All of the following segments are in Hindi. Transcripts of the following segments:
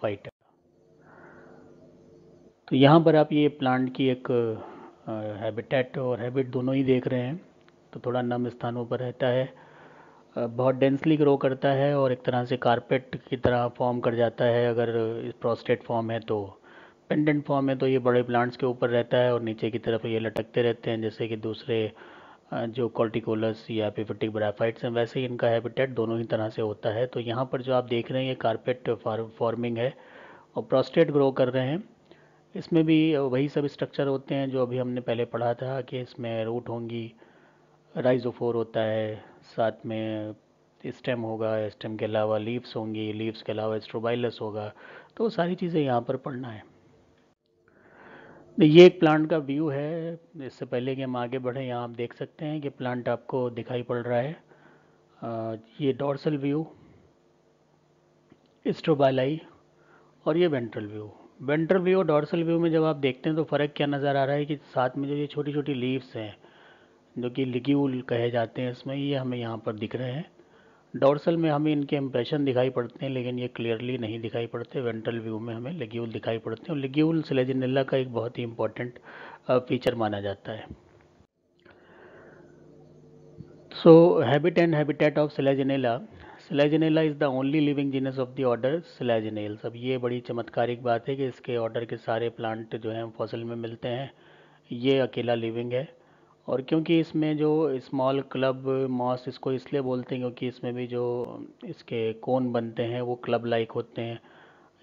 एपिफाइट है। तो यहाँ पर आप ये प्लांट की एक हैबिटेट और हैबिट दोनों ही देख रहे हैं। तो थोड़ा नम स्थानों पर रहता है, बहुत डेंसली ग्रो करता है और एक तरह से कारपेट की तरह फॉर्म कर जाता है। अगर प्रोस्टेट फॉर्म है तो, पेंडेंट फॉर्म है तो ये बड़े प्लांट्स के ऊपर रहता है और नीचे की तरफ ये लटकते रहते हैं, जैसे कि दूसरे जो कॉर्टिकोलस या एपिफिटिक ब्रायोफाइट्स हैं वैसे ही इनका हैबिटेट दोनों ही तरह से होता है। तो यहाँ पर जो आप देख रहे हैं ये कारपेट फॉर्मिंग है और प्रोस्टेट ग्रो कर रहे हैं। इसमें भी वही सब स्ट्रक्चर होते हैं जो अभी हमने पहले पढ़ा था कि इसमें रूट होंगी, राइजोफोर होता है, साथ में स्टेम होगा, स्टेम के अलावा लीव्स होंगी, लीव्स के अलावा स्ट्रोबाइलस होगा। तो वो सारी चीज़ें यहाँ पर पढ़ना है। ये एक प्लांट का व्यू है। इससे पहले कि हम आगे बढ़ें, यहाँ आप देख सकते हैं कि प्लांट आपको दिखाई पड़ रहा है। ये डॉर्सल व्यू, स्ट्रोबालाई, और ये वेंट्रल व्यू। वेंट्रल व्यू और डॉर्सल व्यू में जब आप देखते हैं तो फ़र्क क्या नज़र आ रहा है कि साथ में जो ये छोटी छोटी लीव्स हैं जो कि लिग्यूल कहे जाते हैं, इसमें ये हमें यहाँ पर दिख रहे हैं। डॉर्सल में हमें इनके इंप्रेशन दिखाई पड़ते हैं लेकिन ये क्लियरली नहीं दिखाई पड़ते। वेंट्रल व्यू में हमें लिग्यूल दिखाई पड़ते हैं और लिग्यूल सिलेजिनेला का एक बहुत ही इंपॉर्टेंट फीचर माना जाता है। So habit and habitat of Selaginella. Selaginella is the only living genus of the order Selaginellales. अब ये बड़ी चमत्कारिक बात है कि इसके ऑर्डर के सारे प्लांट जो हैं फॉसिल में मिलते हैं, ये अकेला लिविंग है। और क्योंकि इसमें जो स्मॉल क्लब मॉस, इसको इसलिए बोलते हैं क्योंकि इसमें भी जो इसके कोन बनते हैं वो क्लब लाइक होते हैं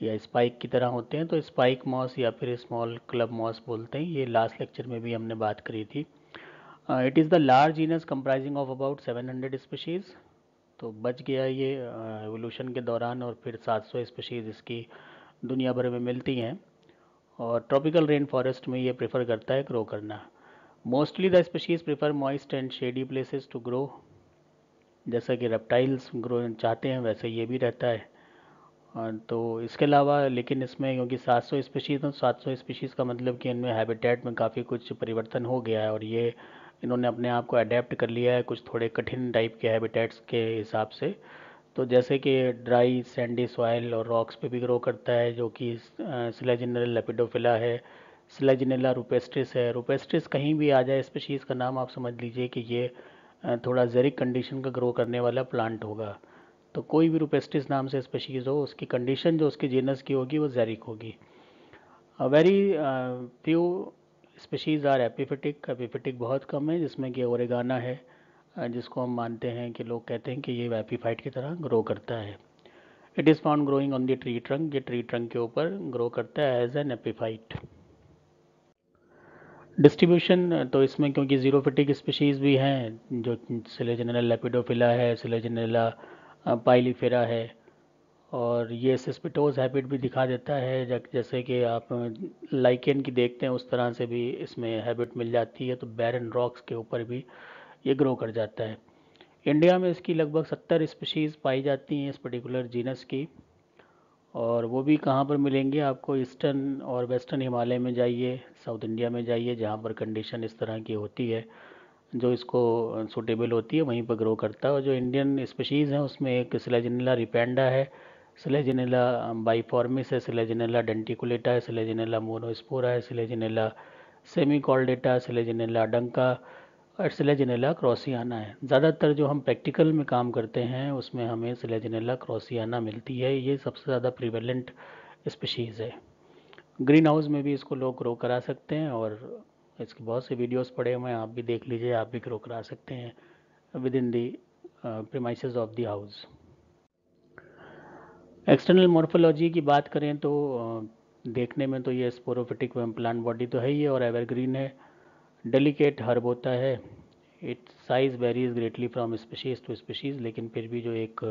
या स्पाइक की तरह होते हैं, तो स्पाइक मॉस या फिर स्मॉल क्लब मॉस बोलते हैं। ये लास्ट लेक्चर में भी हमने बात करी थी। It is the large genus comprising of about 700 species. तो बच गया ये एवोल्यूशन के दौरान, और फिर 700 स्पीशीज़ इसकी दुनिया भर में मिलती हैं और ट्रॉपिकल रेन फॉरेस्ट में ये प्रेफर करता है ग्रो करना। Mostly the species prefer moist and shady places to grow. जैसा कि रेप्टाइल्स ग्रो चाहते हैं वैसे ये भी रहता है। तो इसके अलावा लेकिन इसमें क्योंकि 700 स्पीशीज़ हैं, 700 स्पीशीज़ का मतलब कि इनमें हैबिटेट में काफ़ी कुछ परिवर्तन हो गया है और ये इन्होंने अपने आप को अडेप्ट कर लिया है कुछ थोड़े कठिन टाइप के हैबिटेट्स के हिसाब से। तो जैसे कि ड्राई सैंडी सॉइल और रॉक्स पे भी ग्रो करता है, जो कि स्लेजिनेला लेपिडोफिला है, स्लेजिनेला रुपेस्ट्रिस है। रुपेस्ट्रिस कहीं भी आ जाए स्पीशीज़ का नाम, आप समझ लीजिए कि ये थोड़ा जेरिक कंडीशन का ग्रो करने वाला प्लांट होगा। तो कोई भी रुपेस्टिस नाम से स्पीशीज़ हो, उसकी कंडीशन जो उसके जीनस की होगी वो जेरिक होगी। Very few species are epiphytic. Epiphytic बहुत कम है, जिसमें कि ओरेगाना है, जिसको हम मानते हैं कि लोग कहते हैं कि ये एपीफाइट की तरह ग्रो करता है। It is found growing on the tree trunk. ये ट्री ट्रंक के ऊपर ग्रो करता है एज एन एपीफाइट। डिस्ट्रीब्यूशन तो इसमें क्योंकि जीरोफिटिक स्पीशीज़ भी हैं, जो सिलेजिनेला लेपिडोफिला है, सिलेजिनेला पाइलीफेरा है, और ये सिस्पिटोज हैबिट भी दिखा देता है। जैसे कि आप लाइकेन की देखते हैं उस तरह से भी इसमें हैबिट मिल जाती है। तो बैरन रॉक्स के ऊपर भी ये ग्रो कर जाता है। इंडिया में इसकी लगभग 70 स्पीशीज़ पाई जाती हैं इस पर्टिकुलर जीनस की। और वो भी कहाँ पर मिलेंगे आपको, ईस्टर्न और वेस्टर्न हिमालय में जाइए, साउथ इंडिया में जाइए, जहाँ पर कंडीशन इस तरह की होती है जो इसको सूटेबल होती है, वहीं पर ग्रो करता है। और जो इंडियन स्पीशीज़ हैं उसमें एक सिलेजिनेला रिपेंडा है, सिलेजिनेला बाइफॉर्मिस है, सिलेजिनेला डेंटिकुलेटा है, सिलेजिनेला मोनोस्पोरा है, सिलेजिनेला सेमीकॉर्डेटा, सिलेजिनेला डंका और सिलेजिनेला क्रॉसियाना है। ज़्यादातर जो हम प्रैक्टिकल में काम करते हैं उसमें हमें सिलेजिनेला क्रॉसियाना मिलती है। ये सबसे ज़्यादा प्रिवेलेंट स्पीशीज़ है। ग्रीन हाउस में भी इसको लोग ग्रो करा सकते हैं और इसके बहुत से वीडियोस पड़े हुए हैं, आप भी देख लीजिए, आप भी ग्रो करा सकते हैं with in the premises of the house. External morphology की बात करें तो देखने में तो ये स्पोरोफिटिक प्लांट बॉडी तो है ही है और एवरग्रीन है। डेलिकेट हर्ब होता है। It size varies greatly from species to species, लेकिन फिर भी जो एक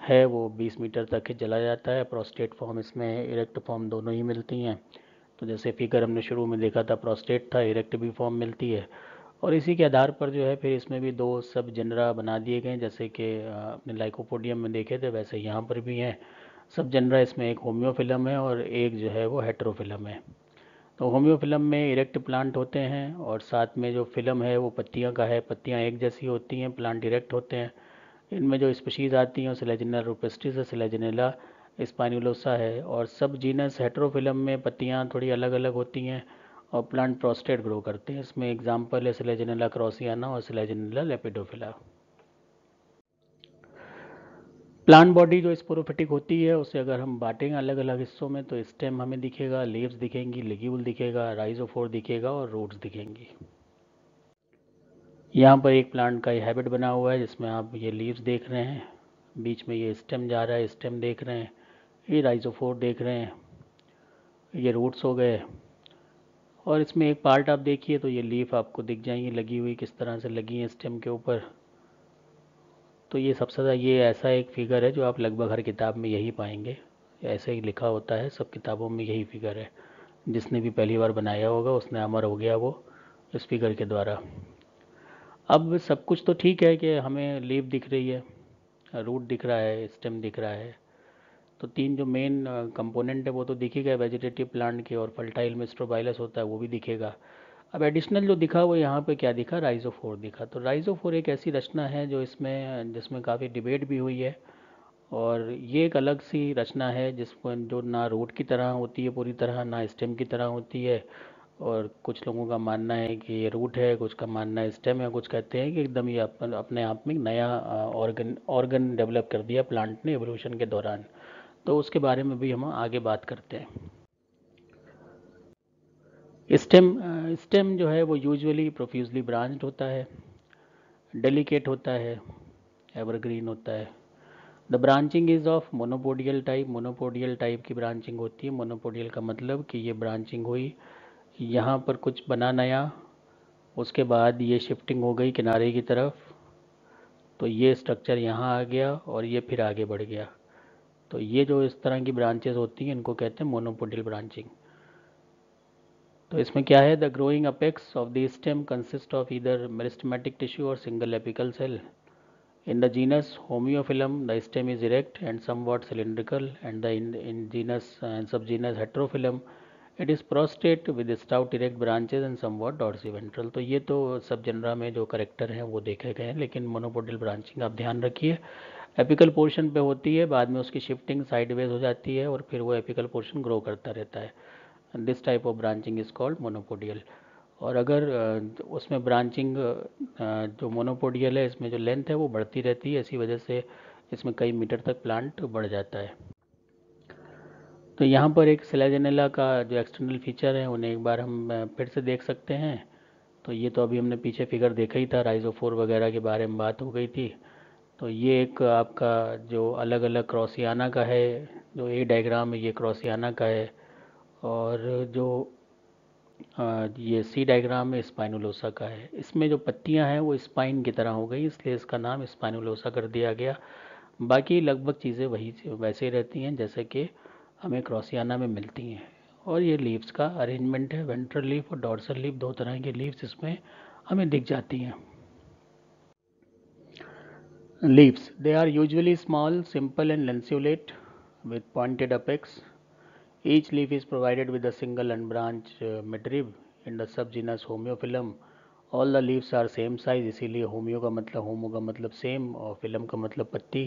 है वो 20 मीटर तक ही चला जाता है। प्रोस्टेट फॉर्म इसमें इरेक्ट फॉर्म दोनों ही मिलती हैं। तो जैसे फिगर हमने शुरू में देखा था, प्रोस्टेट था, इरेक्ट भी फॉर्म मिलती है। और इसी के आधार पर जो है फिर इसमें भी दो सब जनरा बना दिए गए, जैसे कि अपने लाइकोपोडियम में देखे थे वैसे यहाँ पर भी हैं सब जनरा। इसमें एक होम्योफिलम है और एक जो है वो हेट्रोफिलम है। तो होम्योफिलम में इरेक्ट प्लांट होते हैं और साथ में जो फिलम है वो पत्तियां का है, पत्तियां एक जैसी होती हैं, प्लांट इरेक्ट होते हैं। इनमें जो स्पीशीज़ आती हैं सिलेजिनेला रुपेस्टिस है, सिलेजिनेला स्पाइनुलोसा है। और सब जीनस हेटेरोफिलम में पत्तियाँ थोड़ी अलग अलग होती हैं और प्लांट प्रोस्टेट ग्रो करते हैं। इसमें एग्जाम्पल है सिलेजिनेला क्रॉसियाना और सिलेजिनेला लेपिडोफिला। प्लांट बॉडी जो स्पोरोफिटिक होती है उसे अगर हम बांटेंगे अलग अलग हिस्सों में तो स्टेम हमें दिखेगा, लीव्स दिखेंगी, लिग्यूल दिखेगा, राइजोफोर दिखेगा और रूट्स दिखेंगी। यहाँ पर एक प्लांट का ये हैबिट बना हुआ है जिसमें आप ये लीव्स देख रहे हैं, बीच में ये स्टेम जा रहा है, स्टेम देख रहे हैं, ये राइजोफोर देख रहे हैं, ये रूट्स हो गए। और इसमें एक पार्ट आप देखिए तो ये लीफ आपको दिख जाएंगी लगी हुई, किस तरह से लगी हैं स्टेम के ऊपर। तो ये सबसे ज़्यादा ये ऐसा एक फिगर है जो आप लगभग हर किताब में यही पाएंगे, ऐसे ही लिखा होता है, सब किताबों में यही फिगर है। जिसने भी पहली बार बनाया होगा उसने अमर हो गया वो इस फिगर के द्वारा। अब सब कुछ तो ठीक है कि हमें लीफ दिख रही है, रूट दिख रहा है, स्टेम दिख रहा है, तो तीन जो मेन कंपोनेंट है वो तो दिखेगा वेजिटेटिव प्लांट के, और फर्टाइल में स्ट्रोबाइलस होता है वो भी दिखेगा। अब एडिशनल जो दिखा वो यहाँ पे क्या दिखा, राइजोफोर दिखा। तो राइजोफोर एक ऐसी रचना है जो इसमें जिसमें काफ़ी डिबेट भी हुई है, और ये एक अलग सी रचना है जिसको जो ना रूट की तरह होती है पूरी तरह, ना स्टेम की तरह होती है। और कुछ लोगों का मानना है कि ये रूट है, कुछ का मानना है स्टेम है, कुछ कहते हैं कि एकदम ये अपने आप में एक नया ऑर्गन ऑर्गन डेवलप कर दिया प्लांट ने एवोल्यूशन के दौरान। तो उसके बारे में भी हम आगे बात करते हैं। स्टेम स्टेम जो है वो यूजुअली प्रोफ्यूजली ब्रांच्ड होता है, डेलिकेट होता है, एवरग्रीन होता है। The branching is of monopodial type, monopodial type की ब्रांचिंग होती है। मोनोपोडियल का मतलब कि ये ब्रांचिंग हुई, यहाँ पर कुछ बना नया, उसके बाद ये शिफ्टिंग हो गई किनारे की तरफ, तो ये स्ट्रक्चर यहाँ आ गया और ये फिर आगे बढ़ गया। तो ये जो इस तरह की ब्रांचेस होती हैं इनको कहते हैं मोनोपोडियल ब्रांचिंग। तो इसमें क्या है, the growing apex of the stem consist of either meristematic tissue और single apical cell. In the genus Homeophyllum, the stem is erect and somewhat cylindrical, and in genus and subgenus Heterophyllum, it is prostrate with stout erect branches and somewhat dorsiventral। तो ये तो सब जनरा में जो करेक्टर हैं वो देखे गए हैं, लेकिन मोनोपोडियल ब्रांचिंग आप ध्यान रखिए एपिकल पोर्शन पे होती है, बाद में उसकी शिफ्टिंग साइडवेज हो जाती है और फिर वो एपिकल पोर्शन ग्रो करता रहता है। This type of branching is called monopodial. और अगर उसमें ब्रांचिंग जो मोनोपोडियल है इसमें जो लेंथ है वो बढ़ती रहती है, इसी वजह से इसमें कई मीटर तक प्लांट बढ़ जाता है। तो यहाँ पर एक सिलेजेनेला का जो एक्सटर्नल फीचर है उन्हें एक बार हम फिर से देख सकते हैं। तो ये तो अभी हमने पीछे फिगर देखा ही था, राइजोफोर वगैरह के बारे में बात हो गई थी। तो ये एक आपका जो अलग अलग क्रॉसियाना का है, जो ए डायग्राम है ये क्रॉसियाना का है, और जो ये सी डायग्राम में स्पाइनुलोसा का है। इसमें जो पत्तियां हैं वो स्पाइन की तरह हो गई, इसलिए इसका नाम स्पाइनुलोसा कर दिया गया। बाकी लगभग चीज़ें वही वैसे ही रहती हैं जैसे कि हमें क्रॉसियाना में मिलती हैं। और ये लीव्स का अरेंजमेंट है, वेंट्रल लीफ और डॉर्सल लीफ, दो तरह की लीव्स इसमें हमें दिख जाती हैं। Leaves, they are usually small, simple and lanceolate with pointed apex. Each leaf is provided with a single unbranched midrib in the subgenus Homeophyllum. All the leaves are same size, इसीलिए होमो का मतलब सेम और फिलम का मतलब पत्ती,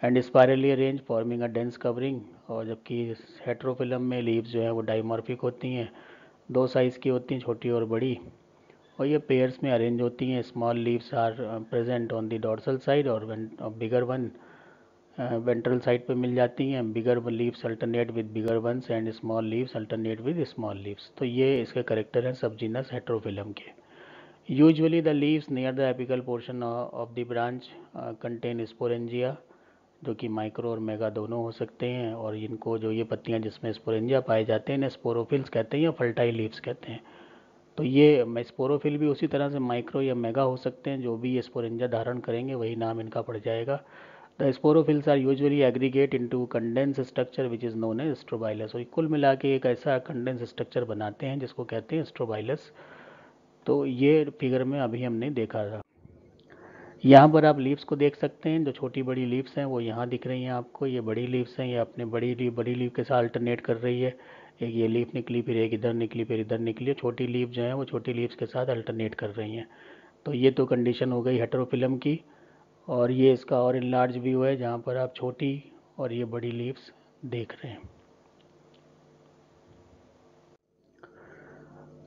and spirally arrange forming a dense covering. और जबकि हेट्रोफिलम में लीव्स जो है वो डाइमॉर्फिक होती हैं, दो साइज़ की होती हैं, छोटी और बड़ी, और ये पेयर्स में अरेंज होती हैं। Small leaves are present on the dorsal side और बिगर वन वेंट्रल साइड पे मिल जाती हैं। Bigger leaves alternate with bigger ones and small leaves alternate with small leaves. तो ये इसके करेक्टर हैं सबजीनस हेट्रोफिलम के। Usually the leaves near the apical portion of the branch contain sporangia, जो कि माइक्रो और मेगा दोनों हो सकते हैं। और इनको जो ये पत्तियां जिसमें स्पोरेंजिया पाए जाते हैं इन्हें स्पोरोफिल्स कहते हैं या फर्टाइल लीव्स कहते हैं। तो ये स्पोरोफिल भी उसी तरह से माइक्रो या मेगा हो सकते हैं, जो भी ये स्पोरेंजिया धारण करेंगे वही नाम इनका पड़ जाएगा। The sporophylls are usually aggregate into condense structure which is known as strobilus. और कुल मिला के एक ऐसा कंडेंस स्ट्रक्चर बनाते हैं जिसको कहते हैं स्ट्रोबाइलस। तो ये फिगर में अभी हमने देखा था। यहाँ पर आप लीव्स को देख सकते हैं, जो छोटी बड़ी लीव्स हैं वो यहाँ दिख रही हैं आपको। ये बड़ी लीव्स हैं, ये अपने बड़ी लीव के साथ अल्टरनेट कर रही है। एक ये लीफ निकली, फिर एक इधर निकली, फिर इधर निकली। छोटी लीव जो है वो छोटी लीव्स के साथ अल्टरनेट कर रही हैं। तो ये तो कंडीशन हो गई हेटेरोफिलम की। और ये इसका और इनलार्ज व्यू है जहाँ पर आप छोटी और ये बड़ी लीव्स देख रहे हैं।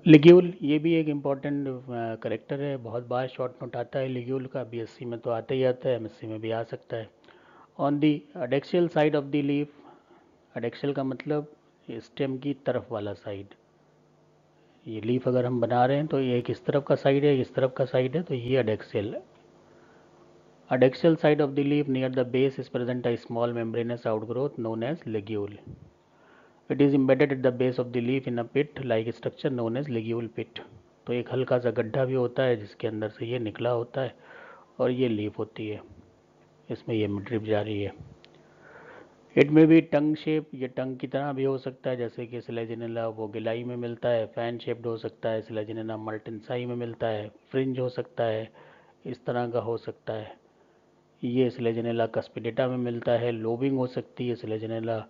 लिग्यूल ये भी एक इम्पॉर्टेंट करेक्टर है, बहुत बार शॉर्ट नोट आता है लिग्यूल का, बीएससी में तो आता ही आता है, एमएससी में भी आ सकता है। On the adaxial side of the leaf, adaxial का मतलब स्टेम की तरफ वाला साइड, ये लीफ अगर हम बना रहे हैं तो ये एक इस तरफ का साइड है, इस तरफ का साइड है, तो ये adaxial. Adaxial side of the leaf near the base is present a small membranous outgrowth known as ligule. It is embedded at the base of the leaf in a pit like structure known as ligule pit. तो एक हल्का सा गड्ढा भी होता है जिसके अंदर से ये निकला होता है और ये लीफ होती है, इसमें ये ड्रिप जा रही है। इट में भी टंग शेप, ये टंग की तरह भी हो सकता है, जैसे कि स्लेजिनेला वो गिलाई में मिलता है, फैन शेप्ड हो सकता है, स्लेजिनेला मल्टिनसाई में मिलता है, फ्रिंज हो सकता है, इस तरह का हो सकता है। ये स्लेजिनेला कस्पिडेटा में मिलता है, लोबिंग हो सकती है, स्लेजिनेला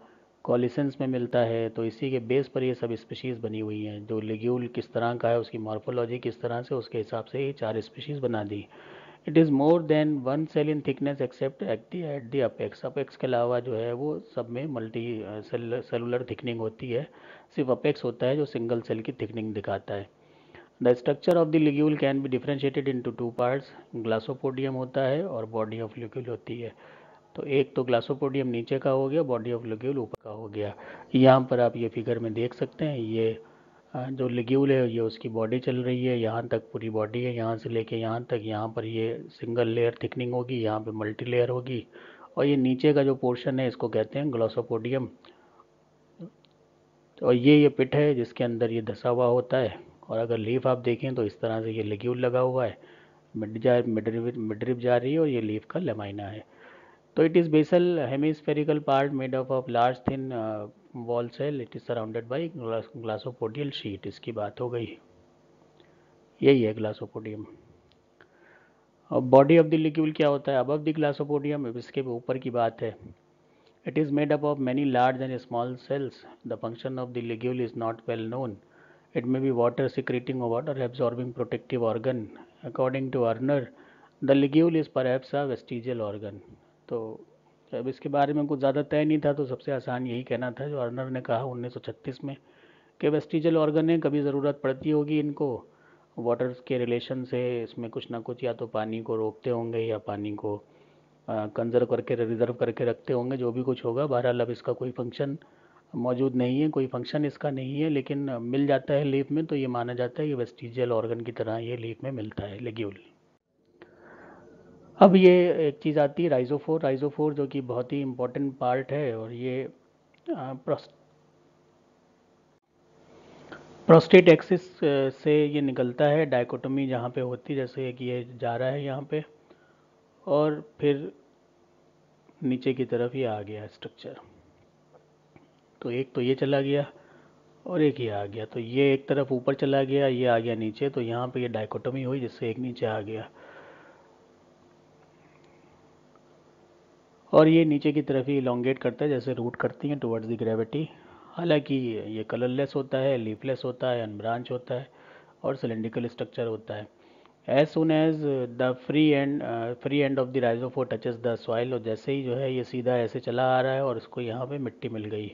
कॉलिसेंस में मिलता है। तो इसी के बेस पर ये सब स्पीशीज़ बनी हुई हैं। जो लिग्यूल किस तरह का है, उसकी मॉर्फोलॉजी किस तरह से, उसके हिसाब से ये 4 स्पीशीज़ बना दी। It is more than 1 cell in thickness except at the apex. Apex के अलावा जो है वो सब में मल्टी सेलुलर थिकनिंग होती है, सिर्फ अपेक्स होता है जो सिंगल सेल की थिकनिंग दिखाता है। The structure of the ligule can be differentiated into 2 parts, glossopodium होता है और बॉडी ऑफ लिग्यूल होती है। तो एक तो ग्लासोपोडियम नीचे का हो गया, बॉडी ऑफ लिग्यूल ऊपर का हो गया। यहाँ पर आप ये फिगर में देख सकते हैं, ये जो लिग्यूल है ये उसकी बॉडी चल रही है, यहाँ तक पूरी बॉडी है, यहाँ से लेके यहाँ तक। यहाँ पर ये सिंगल लेयर थिकनिंग होगी, यहाँ पे मल्टी लेयर होगी, और ये नीचे का जो पोर्शन है इसको कहते हैं ग्लासोपोडियम। और ये पिट है जिसके अंदर ये धसा हुआ होता है। और अगर लीफ आप देखें तो इस तरह से ये लिग्यूल लगा हुआ है, मिडरिप जा रही है, और ये लीफ का लेमाइना है। तो it is basal hemispherical part made up of large thin wall cell, it is surrounded by glossopodial sheath. इसकी बात हो गई, यही है ग्लासोपोडियम। और बॉडी ऑफ द लिग्यूल क्या होता है, अबव द ग्लासोपोडियम, इसके ऊपर की बात है। It is made up of many large and small cells. The function of the ligule is not well known. It may be water secreting or water absorbing protective organ. According to Werner, the ligule is perhaps a vestigial organ. तो अब इसके बारे में कुछ ज़्यादा तय नहीं था, तो सबसे आसान यही कहना था जो अर्नर ने कहा 1936 में, कि वेस्टिजल ऑर्गन है, कभी ज़रूरत पड़ती होगी इनको, वाटर के रिलेशन से इसमें कुछ ना कुछ या तो पानी को रोकते होंगे या पानी को कंजर्व करके रिजर्व करके रखते होंगे, जो भी कुछ होगा। बहरहाल अब इसका कोई फंक्शन मौजूद नहीं है, कोई फंक्शन इसका नहीं है, लेकिन मिल जाता है लीफ में, तो ये माना जाता है कि वेस्टिजियल ऑर्गन की तरह ये लीफ में मिलता है लिग्यूल। अब ये एक चीज़ आती है राइजोफोर। राइजोफोर जो कि बहुत ही इम्पोर्टेंट पार्ट है, और ये प्रोस्टेट एक्सिस से ये निकलता है, डायकोटोमी जहाँ पे होती है, जैसे कि ये जा रहा है यहाँ पे, और फिर नीचे की तरफ ये आ गया स्ट्रक्चर। तो एक तो ये चला गया और एक ये आ गया, तो ये एक तरफ ऊपर चला गया, ये आ गया नीचे, तो यहाँ पे ये डायकोटोमी हुई जिससे एक नीचे आ गया, और ये नीचे की तरफ ही इलोंगेट करता है जैसे रूट करती हैं टुवर्ड्स द ग्रेविटी। हालांकि ये कलरलेस होता है, लीफलेस होता है, अनब्रांच होता है, और सिलेंड्रिकल स्ट्रक्चर होता है। As soon as the free end of the rhizophore touches the soil, और जैसे ही जो है ये सीधा ऐसे चला आ रहा है और इसको यहाँ पे मिट्टी मिल गई,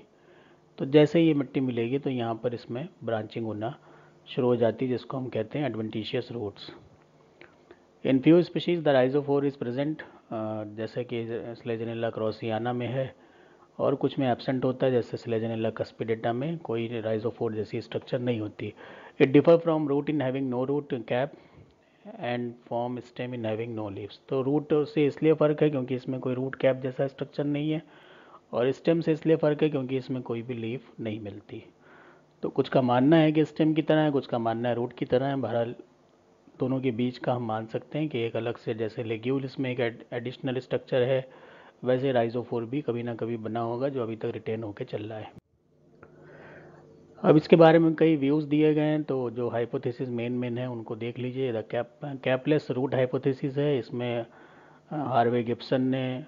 तो जैसे ही ये मिट्टी मिलेगी तो यहाँ पर इसमें ब्रांचिंग होना शुरू हो जाती है, जिसको हम कहते हैं adventitious roots. In few species the rhizophore is present, जैसे कि स्लेजिनेला क्रॉसियाना में है, और कुछ में एब्सेंट होता है, जैसे स्लेजिनेला कस्पिडेटा में कोई राइजोफोर जैसी स्ट्रक्चर नहीं होती। It differ from root in having no root cap and form stem in having no leaves. तो रूट से इसलिए फ़र्क है क्योंकि इसमें कोई रूट कैप जैसा स्ट्रक्चर नहीं है, और स्टेम से इसलिए फ़र्क है क्योंकि इसमें कोई भी लीफ नहीं मिलती। तो कुछ का मानना है कि स्टेम की तरह है, कुछ का मानना है रूट की तरह है। बहरहाल दोनों के बीच का हम मान सकते हैं कि एक अलग से, जैसे लेग्यूल इसमें एक एडिशनल स्ट्रक्चर है, वैसे राइजोफोर भी कभी ना कभी बना होगा जो अभी तक रिटेन होकर चल रहा है। अब इसके बारे में कई व्यूज़ दिए गए हैं, तो जो हाइपोथेसिस मेन है उनको देख लीजिए। द कैपलेस रूट हाइपोथेसिस है, इसमें हार्वे गिब्सन ने,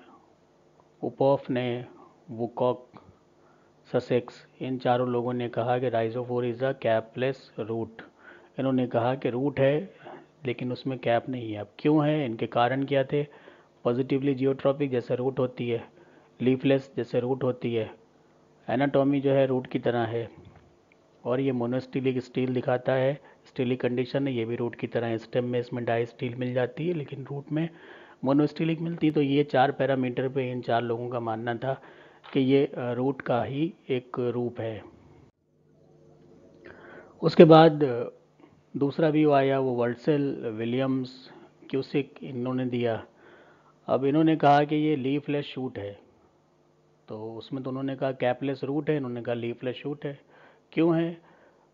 उपॉफ ने, वुकॉक, ससेक्स, इन चारों लोगों ने कहा कि राइजोफोर इज़ अ कैपलेस रूट। इन्होंने कहा कि रूट है लेकिन उसमें कैप नहीं है। अब क्यों है, इनके कारण क्या थे? पॉजिटिवली जियोट्रॉपिक जैसे रूट होती है, लीफलेस जैसे रूट होती है, एनाटॉमी जो है रूट की तरह है, और ये मोनोस्टिलिक स्टील दिखाता है, स्टीलिक कंडीशन है, ये भी रूट की तरह है। स्टेम में इसमें डाई स्टील मिल जाती है, लेकिन रूट में मोनोस्टिलिक मिलती है। तो ये 4 पैरामीटर पे इन 4 लोगों का मानना था कि ये रूट का ही एक रूप है। उसके बाद दूसरा व्यू आया, वो वर्डसेल, विलियम्स, क्यूसिक, इन्होंने दिया। अब इन्होंने कहा कि ये लीफलेस शूट है, तो उसमें तो उन्होंने कहा कैपलेस रूट है, इन्होंने कहा लीफलेस शूट है। क्यों है?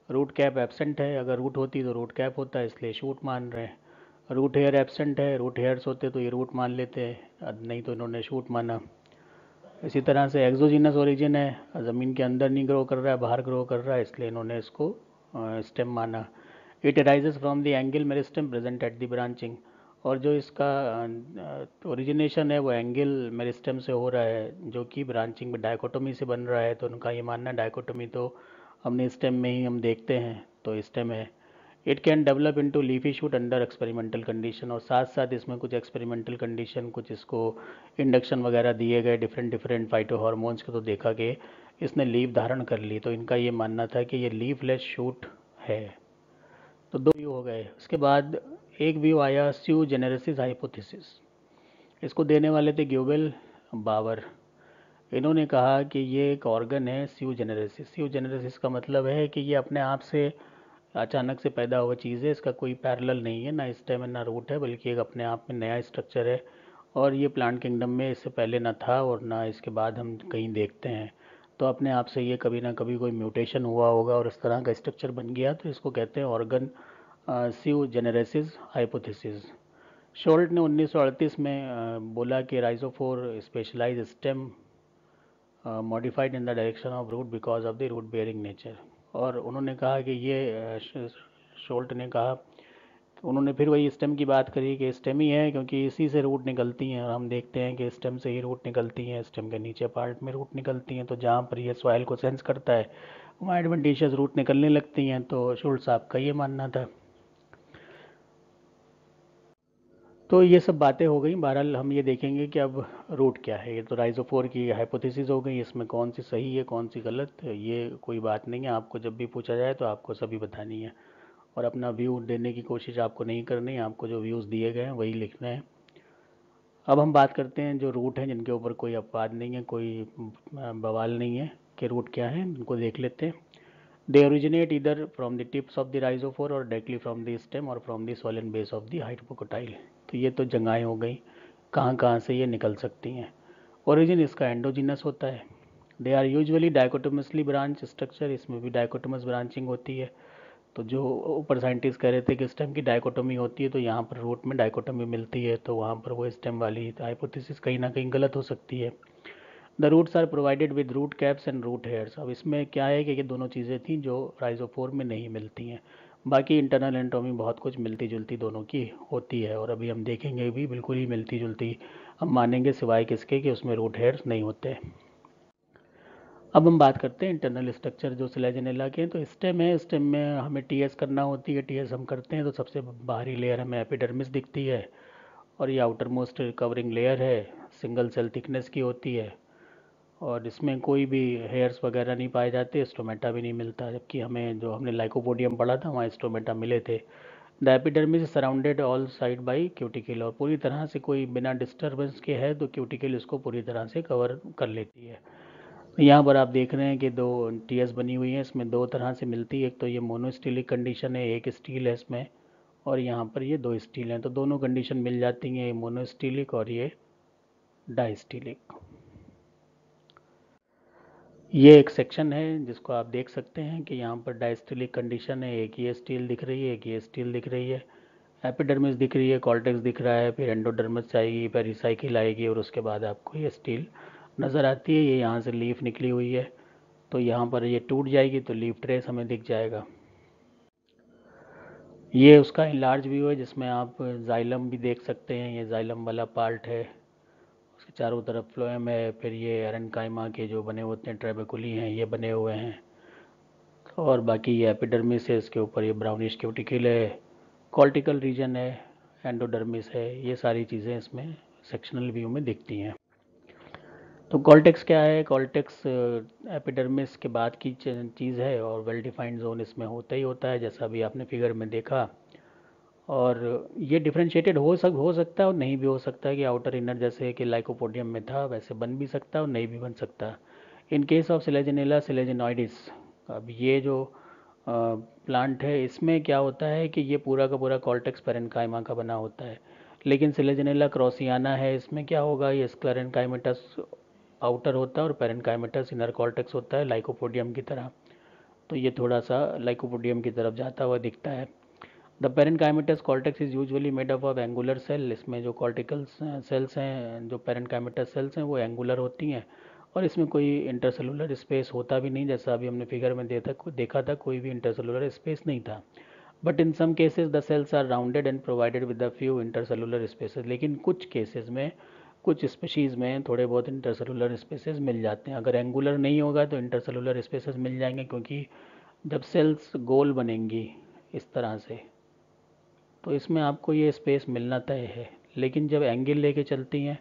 रूट कैप एब्सेंट है, अगर रूट होती तो रूट कैप होता है, इसलिए शूट मान रहे हैं। रूट हेयर एब्सेंट है, रूट हेयर्स होते तो ये रूट मान लेते हैं, नहीं तो इन्होंने शूट माना। इसी तरह से एक्सोजीनस ओरिजिन है, ज़मीन के अंदर नहीं ग्रो कर रहा है, बाहर ग्रो कर रहा है, इसलिए इन्होंने इसको स्टेम माना। It arises from the angle meristem present at the branching, और जो इसका ओरिजिनेशन है वो एंगल मेरिस्टेम से हो रहा है, जो कि ब्रांचिंग में डायकोटोमी से बन रहा है। तो उनका ये मानना है डायकोटोमी तो हमने स्टेम में ही हम देखते हैं, तो स्टेम है। It can develop into leafy shoot under experimental condition, और साथ साथ इसमें कुछ एक्सपेरिमेंटल कंडीशन, कुछ इसको इंडक्शन वगैरह दिए गए डिफरेंट डिफरेंट फाइटो हार्मोन्स के, तो देखा कि इसने लीफ धारण कर ली। तो इनका ये मानना था कि ये लीफलेस शूट है। तो 2 व्यू हो गए। उसके बाद एक व्यू आया स्यू जेनेरेसिस हाइपोथेसिस। इसको देने वाले थे ग्योबेल, बावर। इन्होंने कहा कि ये एक ऑर्गन है स्यू जेनेरेसिस। स्यू जेनेरेसिस का मतलब है कि ये अपने आप से अचानक से पैदा हुआ चीज़ है, इसका कोई पैरेलल नहीं है, ना स्टेम है ना रूट है, बल्कि एक अपने आप में नया स्ट्रक्चर है। और ये प्लांट किंगडम में इससे पहले ना था और ना इसके बाद हम कहीं देखते हैं। तो अपने आप से ये कभी ना कभी कोई म्यूटेशन हुआ होगा और इस तरह का स्ट्रक्चर बन गया, तो इसको कहते हैं ऑर्गन स्यू जेनेरेसिस हाइपोथेसिस। शोल्ट ने 1938 में बोला कि rhizophore specialise stem modified in the direction of root because of the root bearing nature. और उन्होंने कहा कि ये शोल्ट ने कहा, उन्होंने फिर वही स्टेम की बात करी कि स्टेम ही है क्योंकि इसी से रूट निकलती हैं, और हम देखते हैं कि स्टेम से ही रूट निकलती हैं, स्टेम के नीचे पार्ट में रूट निकलती हैं। तो जहाँ पर ये सॉइल को सेंस करता है वहाँ एडवेंटिशियस रूट निकलने लगती हैं। तो शोल्ट साहब का ये मानना था। तो ये सब बातें हो गई। बहरहाल हम ये देखेंगे कि अब रूट क्या है। ये तो राइजोफोर की हाइपोथेसिस हो गई, इसमें कौन सी सही है कौन सी गलत है ये कोई बात नहीं है, आपको जब भी पूछा जाए तो आपको सभी बतानी है, और अपना व्यू देने की कोशिश आपको नहीं करनी है, आपको जो व्यूज़ दिए गए हैं वही लिखना है। अब हम बात करते हैं जो रूट हैं जिनके ऊपर कोई अपवाद नहीं है, कोई बवाल नहीं है कि रूट क्या है, उनको देख लेते हैं। दे ओरिजिनेट इधर from the tips of the rhizophore और डायरेक्टली फ्रॉम द स्टेम और from the swollen base of the hypocotyl. तो ये तो जगहें हो गई कहाँ कहाँ से ये निकल सकती हैं। ओरिजिन इसका एंडोजिनस होता है। They are usually dichotomously branch structure, इसमें भी डायकोटोमस ब्रांचिंग होती है। तो जो ऊपर साइंटिस्ट कह रहे थे कि स्टेम की डायकोटोमी होती है, तो यहाँ पर रूट में डायकोटोमी मिलती है, तो वहाँ पर वो स्टेम वाली हाइपोथेसिस कहीं ना कहीं गलत हो सकती है। The roots are provided with root caps and root hairs. अब इसमें क्या है कि ये दोनों चीज़ें थी जो राइजोफोर में नहीं मिलती हैं। बाकी इंटरनल एंटोमी बहुत कुछ मिलती जुलती दोनों की होती है, और अभी हम देखेंगे भी बिल्कुल ही मिलती जुलती हम मानेंगे, सिवाय किसके कि उसमें रूट हेयर्स नहीं होते। अब हम बात करते हैं इंटरनल स्ट्रक्चर जो सिलेजनेला के हैं। तो स्टेम है, स्टेम में हमें टीएस करना होती है, टीएस हम करते हैं तो सबसे बाहरी लेयर हमें एपिडर्मिस दिखती है, और ये आउटर मोस्ट कवरिंग लेयर है, सिंगल सेल थिकनेस की होती है, और इसमें कोई भी हेयर्स वगैरह नहीं पाए जाते, स्टोमेटा भी नहीं मिलता, जबकि हमें जो हमने लाइकोपोडियम पढ़ा था वहाँ स्टोमेटा मिले थे। The epidermis surrounded all side by cuticle, और पूरी तरह से कोई बिना डिस्टर्बेंस के है तो क्यूटिकल इसको पूरी तरह से कवर कर लेती है। यहाँ पर आप देख रहे हैं कि 2 टीएस बनी हुई हैं, इसमें 2 तरह से मिलती है, एक तो ये मोनोस्टीलिक कंडीशन है, एक स्टील है इसमें, और यहाँ पर ये 2 स्टील हैं, तो दोनों कंडीशन मिल जाती हैं, ये मोनोस्टीलिक और ये डाइस्टीलिक। ये एक सेक्शन है जिसको आप देख सकते हैं कि यहाँ पर डाइस्टीलिक कंडीशन है, एक ये स्टील दिख रही है, एक ये स्टील दिख रही है, एपिडर्मिस दिख रही है, कॉर्टेक्स दिख रहा है, फिर एंडोडर्मिस आएगी, पेरिसाइकिल आएगी, और उसके बाद आपको ये स्टील नज़र आती है। ये यहाँ से लीफ निकली हुई है, तो यहाँ पर ये टूट जाएगी तो लीफ ट्रेस हमें दिख जाएगा। ये उसका लार्ज व्यू है जिसमें आप जाइलम भी देख सकते हैं, ये जाइलम वाला पार्ट है, उसके चारों तरफ फ्लोएम है, फिर ये एरेनकाइमा के जो बने होते हैं ट्रेबेकुली हैं ये बने हुए हैं, और बाकी ये एपिडर्मिस है, इसके ऊपर ये ब्राउनिश क्यूटिकल है, कॉर्टिकल रीजन है, एंडोडर्मिस है, ये सारी चीज़ें इसमें सेक्शनल व्यू में दिखती हैं। तो कॉल्टेक्स क्या है? कॉल्टेक्स एपिडर्मिस के बाद की चीज़ है और वेल डिफाइंड जोन इसमें होता ही होता है, जैसा अभी आपने फिगर में देखा। और ये डिफरेंशिएटेड हो सकता है और नहीं भी हो सकता है, कि आउटर इनर जैसे कि लाइकोपोडियम में था वैसे बन भी सकता है और नहीं भी बन सकता। इन केस ऑफ सिलेजिनेला सिलेजिनॉइडिस, अब ये जो प्लांट है इसमें क्या होता है कि ये पूरा का पूरा कॉल्टेक्स पेरेन्काइमा का बना होता है। लेकिन सिलेजिनेला क्रॉसियाना है, इसमें क्या होगा, ये स्क्लेरेन्काइमेटस आउटर होता है और पेरेन्काइमेटस इनर कॉल्टेक्स होता है लाइकोपोडियम की तरह। तो ये थोड़ा सा लाइकोपोडियम की तरफ जाता हुआ दिखता है। The parenchymatous cortex is usually made up of angular cell. इसमें जो कॉर्टिकल सेल्स हैं, जो पेरेन्काइमेटस सेल्स हैं, वो एंगुलर होती हैं और इसमें कोई इंटरसेलुलर स्पेस होता भी नहीं, जैसा अभी हमने फिगर में देखा था, कोई भी इंटरसेलुलर स्पेस नहीं था। But in some cases the cells are rounded and provided with a few intercellular spaces. लेकिन कुछ केसेस में, कुछ स्पीशीज़ में थोड़े बहुत इंटरसेलुलर स्पेसेस मिल जाते हैं। अगर एंगुलर नहीं होगा तो इंटरसेलुलर स्पेसेस मिल जाएंगे, क्योंकि जब सेल्स गोल बनेंगी इस तरह से तो इसमें आपको ये स्पेस मिलना तय है। लेकिन जब एंगल लेके चलती हैं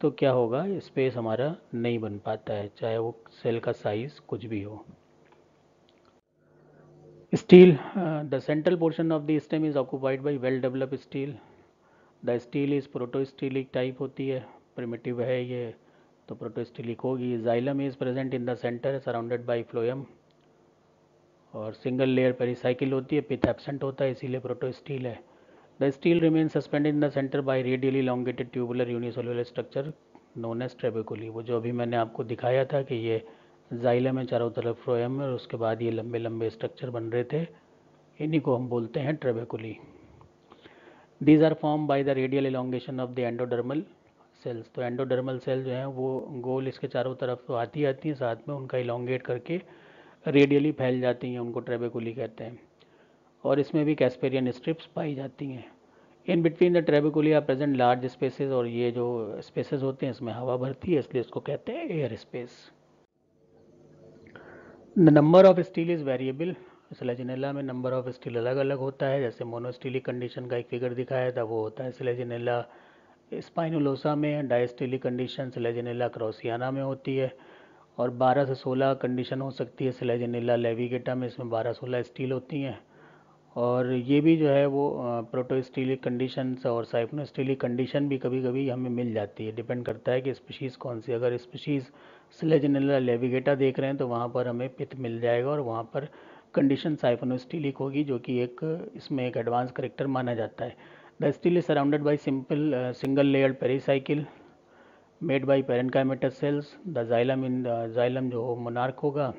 तो क्या होगा, स्पेस हमारा नहीं बन पाता है, चाहे वो सेल का साइज कुछ भी हो। Stele, the central portion of the stem is occupied by well developed stele. The stele is protostelic type होती है, प्रिमिटिव है ये तो प्रोटोस्टीलिक होगी। Xylem is present in the centre surrounded by phloem, और सिंगल लेयर पेरिसाइकिल होती है, पिथ एब्सेंट होता है इसीलिए प्रोटोस्टील है। The stele remains suspended in the centre by radially elongated tubular unicellular structure known as trabeculae. वो जो अभी मैंने आपको दिखाया था कि ये जाइलम है चारों तरफ फ्लोएम में और उसके बाद ये लंबे लंबे स्ट्रक्चर बन रहे थे, इन्हीं को हम बोलते हैं trabeculae. These are form by the radial elongation of the endodermal cells. तो एंडोडर्मल सेल जो हैं वो गोल इसके चारों तरफ तो आती हैं, साथ में उनका इलोंगेट करके रेडियली फैल जाती हैं, उनको ट्रेबेकुली कहते हैं। और इसमें भी कैस्पेरियन स्ट्रिप्स पाई जाती हैं। In between the trabeculae are present large spaces, और ये जो स्पेसेस होते हैं इसमें हवा भरती है, इसलिए इसको कहते हैं air space. The number of steel is variable. Selaginella में नंबर ऑफ स्टील अलग अलग होता है, जैसे मोनोस्टीलिक कंडीशन का एक फिगर दिखाया था वो होता है सिलेजिनेला स्पाइनुलोसा में। डायस्टीलिक कंडीशन सिलेजिनेला क्रॉसियाना में होती है। और 12 से 16 कंडीशन हो सकती है सिलेजिनेला लेविगेटा में, इसमें 12-16 स्टील होती हैं। और ये भी जो है वो प्रोटोस्टीलिक कंडीशंस और साइक्लोस्टीलिक कंडीशन भी कभी कभी हमें मिल जाती है, डिपेंड करता है कि स्पीशीज़ कौन सी। अगर स्पीशीज़ सिलेजिनेला लेविगेटा देख रहे हैं तो वहाँ पर हमें पिथ मिल जाएगा और वहाँ पर कंडीशन साइक्लोस्टीलिक होगी, जो कि एक इसमें एक एडवांस करेक्टर माना जाता है। The stele is surrounded by simple single layered pericycle made by parenchymatous cells. The xylem जो मोनार्क होगा,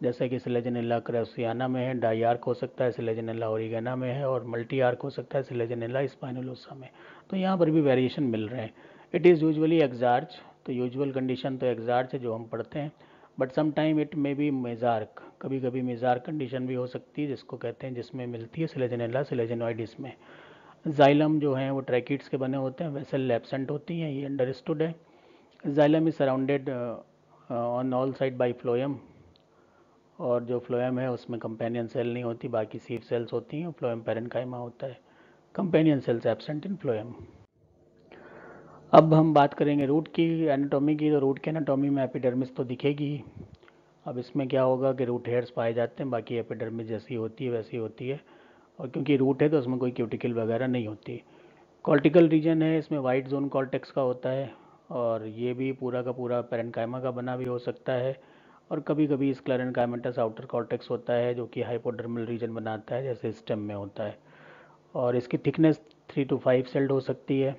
जैसे कि सिलेजिनेला क्रैसियाना में है, डाई आर्क हो सकता है सिलेजिनेला ओरिगेना में है, और मल्टी आर्क हो सकता है सिलेजिनेला स्पाइनुलोसा में। तो यहाँ पर भी वेरिएशन मिल रहे हैं। इट इज़ यूजुअली एक्सार्च, तो यूजुअल कंडीशन तो एक्सार्च है जो हम पढ़ते हैं, but some time it may be mesarch, कभी कभी मेजार्क कंडीशन भी हो सकती है, जिसको कहते हैं, जिसमें मिलती है सिलेजिनेला सिलेजिनॉइडिस में। जाइलम जो हैं वो ट्रैकिड्स के बने होते हैं, वेसल एब्सेंट होती हैं, ये अंडरस्टूड है। Xylem is surrounded on all side by phloem, और जो फ्लोएम है उसमें कंपेनियन सेल नहीं होती, बाकी सीव सेल्स होती हैं, फ्लोएम पेरेन्काइमा होता है। Companion cells absent in phloem. अब हम बात करेंगे रूट की एनाटॉमी की। तो रूट की एनाटॉमी में एपिडर्मिस तो दिखेगी ही। अब इसमें क्या होगा कि रूट हेयर्स पाए जाते हैं, बाकी एपिडर्मिस जैसी होती है वैसी होती है, और क्योंकि रूट है तो उसमें कोई क्यूटिकल वगैरह नहीं होती। कॉर्टिकल रीजन है, इसमें वाइट जोन कॉर्टेक्स का होता है, और ये भी पूरा का पूरा पेरेन्काइमा का बना भी हो सकता है, और कभी कभी स्क्लेरेन्काइमेटस आउटर कॉर्टेक्स होता है जो कि हाइपोडर्मल रीजन बनाता है, जैसे स्टेम में होता है। और इसकी थिकनेस 3 to 5 सेल्ड हो सकती है।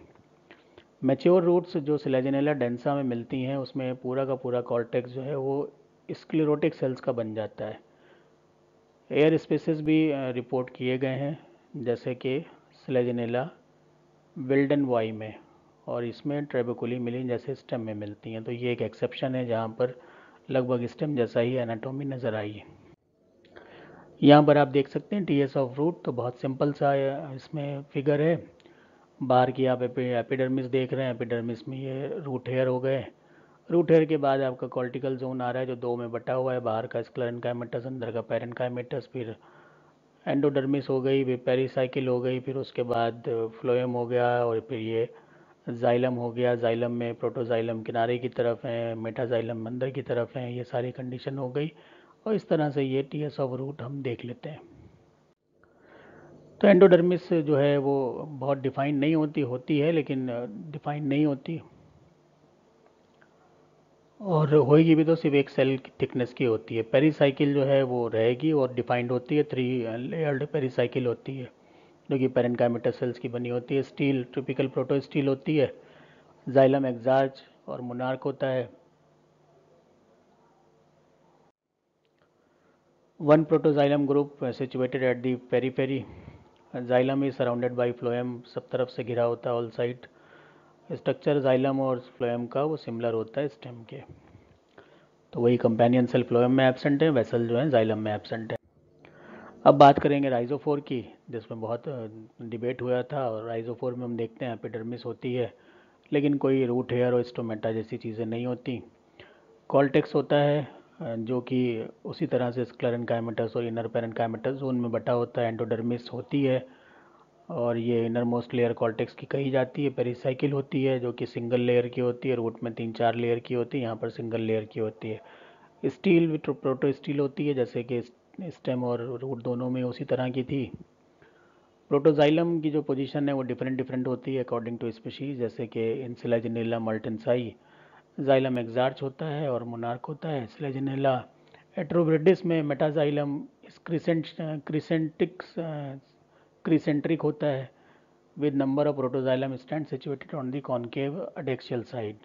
मैच्योर रूट्स जो सिलेजिनेला डेंसा में मिलती हैं उसमें पूरा का पूरा कॉर्टेक्स जो है वो स्क्लेरोटिक सेल्स का बन जाता है। एयर स्पेसेस भी रिपोर्ट किए गए हैं, जैसे कि सिलेजिनेला विल्डन वाई में, और इसमें ट्रेबेकुली मिली जैसे स्टेम में मिलती हैं। तो ये एक एक्सेप्शन है जहाँ पर लगभग स्टेम जैसा ही एनाटॉमी नज़र आई है। यहाँ पर आप देख सकते हैं टीएस ऑफ रूट, तो बहुत सिंपल सा इसमें फिगर है। बाहर की आप एपिडर्मिस देख रहे हैं, एपिडर्मिस में ये रूट हेयर हो गए। रूट हेयर के बाद आपका कॉर्टिकल जोन आ रहा है जो दो में बटा हुआ है, बाहर का स्क्लेरेन्काइमेटस, अंदर का पेरेन्काइमेटस, फिर एंडोडर्मिस हो गई, फिर पेरीसाइकिल हो गई, फिर उसके बाद फ्लोएम हो गया, और फिर ये जाइलम हो गया, जाइलम में प्रोटोजाइलम किनारे की तरफ है, मेटाजाइलम अंदर की तरफ है, ये सारी कंडीशन हो गई। और इस तरह से ये टीएस ऑफ रूट हम देख लेते हैं। तो एंडोडर्मिस जो है वो बहुत डिफाइन नहीं होती, होती है लेकिन डिफाइन नहीं होती, और होएगी भी तो सिर्फ एक सेल की थिकनेस की होती है। पेरीसाइकिल जो है वो रहेगी और डिफाइंड होती है, 3 लेयर्ड पेरीसाइकिल होती है जो कि पेरेन्काइमेटस सेल्स की बनी होती है। स्टील टिपिकल प्रोटो स्टील होती है, जाइलम एग्जार्च और मोनार्क होता है। One protoxylem group situated at the periphery, xylem is surrounded by phloem, सब तरफ से घिरा होता है ऑल साइड। स्ट्रक्चर जाइलम और फ्लोएम का वो सिमिलर होता है स्टेम के। तो वही कंपेनियन सेल फ्लोएम में एब्सेंट है, वेसल जो है जाइलम में एब्सेंट है। अब बात करेंगे राइजोफोर की, जिसमें बहुत डिबेट हुआ था। और राइजोफोर में हम देखते हैं एपिडर्मिस होती है लेकिन कोई रूट हेयर और स्टोमेटा जैसी चीज़ें नहीं होती। कॉल्टेक्स होता है जो कि उसी तरह से स्क्लेरेन्काइमेटस और इनर पेरेन्काइमेटस जोन में बटा होता है। एंडोडर्मिस होती है और ये इनर मोस्ट लेयर कॉल्टेक्स की कही जाती है। पेरिसाइकिल होती है जो कि सिंगल लेयर की होती है, रूट में 3-4 लेयर की होती है, यहाँ पर सिंगल लेयर की होती है। स्टील विथ प्रोटो स्टील होती है, जैसे कि स्टेम और रूट दोनों में उसी तरह की थी। प्रोटोजाइलम की जो पोजीशन है वो डिफरेंट डिफरेंट होती है अकॉर्डिंग टू स्पीशीज, जैसे कि इन सिलेजिनेला मल्टिनसाई जाइलम एग्जार्च होता है और मोनार्क होता है। सिलेजिनेला एट्रोब्रिडिस में मेटाजाइलम क्रिसेंटिक्स क्रिसेंट्रिक होता है with number of protoxylem stand situated on the concave adaxial side,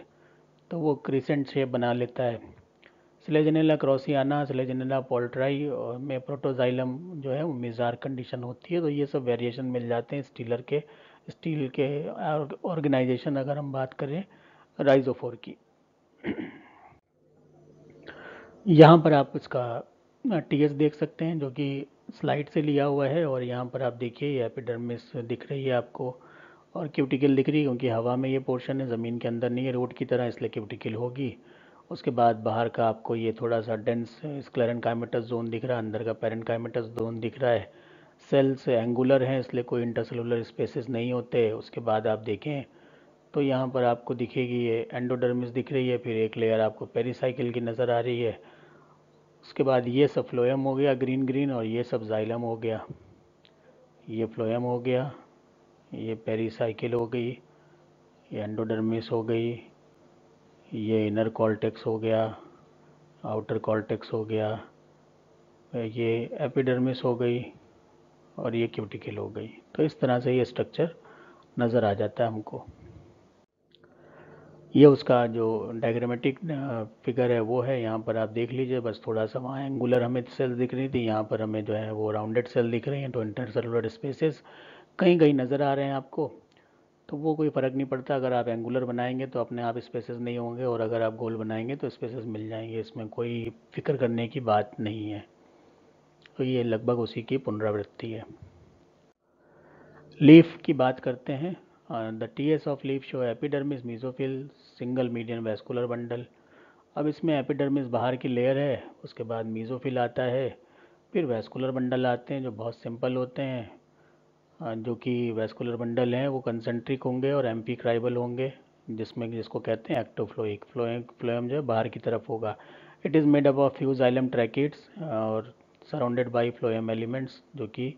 तो वो क्रिसेंट शेप बना लेता है। सिलेजिनेला क्रॉसियाना, सिलेजिनेला पोल्ट्राई में प्रोटोजाइलम जो है वो मिजार कंडीशन होती है। तो ये सब वेरिएशन मिल जाते हैं स्टील के ऑर्गेनाइजेशन अगर हम बात करें राइजोफोर की। यहाँ पर आप इसका टीएस देख सकते हैं जो कि स्लाइड से लिया हुआ है। और यहाँ पर आप देखिए ये एपिडर्मिस दिख रही है आपको और क्यूटिकल दिख रही है, क्योंकि हवा में ये पोर्शन है, ज़मीन के अंदर नहीं है रोड की तरह, इसलिए क्यूटिकल होगी। उसके बाद बाहर का आपको ये थोड़ा सा डेंस स्क्लेरेन्काइमेटस जोन दिख रहा है, अंदर का पेरेन्काइमेटस जोन दिख रहा है। सेल्स एंगुलर हैं इसलिए कोई इंटरसेलुलर स्पेसेस नहीं होते। उसके बाद आप देखें तो यहाँ पर आपको दिखेगी ये एंडोडर्मिस दिख रही है, फिर एक लेयर आपको पेरिसाइकिल की नज़र आ रही है। उसके बाद ये सब फ्लोएम हो गया ग्रीन ग्रीन, और ये सब जाइलम हो गया। ये फ्लोएम हो गया, ये पेरिसाइकिल हो गई, ये एंडोडर्मिस हो गई, ये इनर कॉर्टेक्स हो गया, आउटर कॉर्टेक्स हो गया, ये एपिडर्मिस हो गई और ये क्यूटिकल हो गई। तो इस तरह से ये स्ट्रक्चर नज़र आ जाता है हमको। ये उसका जो डायग्रामेटिक फिगर है वो है, यहाँ पर आप देख लीजिए। बस थोड़ा सा वहाँ एंगुलर हमें सेल दिख रही थी, यहाँ पर हमें जो है वो राउंडेड सेल दिख रही हैं। तो इंटरसेलुलर स्पेसेस कहीं कहीं नज़र आ रहे हैं आपको, तो वो कोई फ़र्क नहीं पड़ता। अगर आप एंगुलर बनाएंगे तो अपने आप स्पेसेस नहीं होंगे, और अगर आप गोल बनाएंगे तो स्पेसेस मिल जाएंगे, इसमें कोई फिक्र करने की बात नहीं है। तो ये लगभग उसी की पुनरावृत्ति है। लीफ की बात करते हैं। The TS of leaf show epidermis, mesophyll, single median vascular bundle. अब इसमें एपिडर्मिस बाहर की लेयर है, उसके बाद मीजोफिल आता है, फिर वैस्कुलर बंडल आते हैं जो बहुत सिंपल होते हैं। जो कि वैस्कुलर बंडल हैं वो कंसेंट्रिक होंगे और एम्फीक्राइबल होंगे, जिसको कहते हैं एक्टोफ्लोइक। फ्लोएम जो है बाहर की तरफ होगा। It is made up of few xylem tracheids और सराउंडेड बाई फ्लोएम एलिमेंट्स, जो कि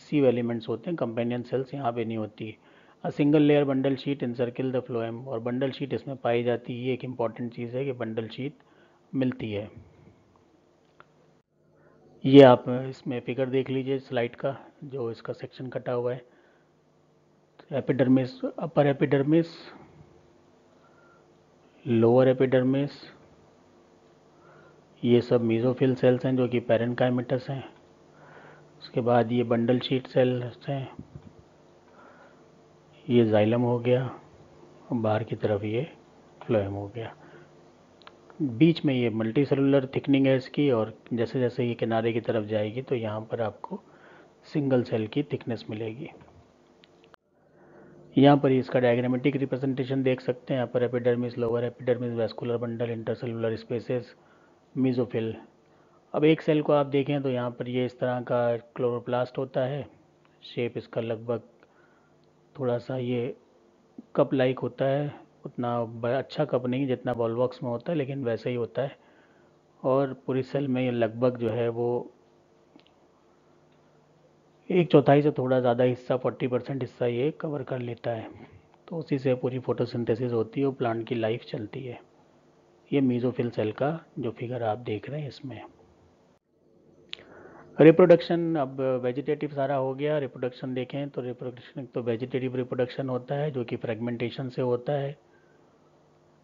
सीव एलिमेंट्स होते हैं। कंपेनियन सेल्स यहाँ पे नहीं होती। A single layer bundle sheath encircle the phloem, और बंडल शीट इसमें पाई जाती है। ये एक इम्पॉर्टेंट चीज़ है कि बंडल शीट मिलती है। ये आप इसमें फिगर देख लीजिए स्लाइड का, जो इसका सेक्शन कटा हुआ है। Epidermis, upper epidermis, lower epidermis, ये सब मीजोफिल सेल्स हैं जो कि पेरेन्काइमेटस हैं। उसके बाद ये बंडल शीट सेल्स हैं, ये जाइलम हो गया, और बाहर की तरफ ये फ्लोएम हो गया। बीच में ये मल्टी सेलुलर थिकनिंग है इसकी, और जैसे जैसे ये किनारे की तरफ जाएगी तो यहाँ पर आपको सिंगल सेल की थिकनेस मिलेगी। यहाँ पर इसका डायग्रामेटिक रिप्रेजेंटेशन देख सकते हैं। Upper epidermis, lower epidermis, vascular bundle, intercellular spaces, mesophyll. अब एक सेल को आप देखें तो यहाँ पर ये इस तरह का क्लोरोप्लास्ट होता है। शेप इसका लगभग थोड़ा सा ये कप लाइक होता है, उतना बड़ा अच्छा कप नहीं जितना बॉल बॉक्स में होता है, लेकिन वैसे ही होता है। और पूरी सेल में ये लगभग जो है वो एक चौथाई से थोड़ा ज़्यादा हिस्सा, 40% हिस्सा ये कवर कर लेता है। तो उसी से पूरी फोटोसिंथेसिस होती है और प्लांट की लाइफ चलती है। ये मीज़ोफिल सेल का जो फिगर आप देख रहे हैं इसमें। रिप्रोडक्शन, अब वेजिटेटिव सारा हो गया। रिप्रोडक्शन देखें तो रिप्रोडक्शन तो वेजिटेटिव रिप्रोडक्शन होता है जो कि फ्रेगमेंटेशन से होता है,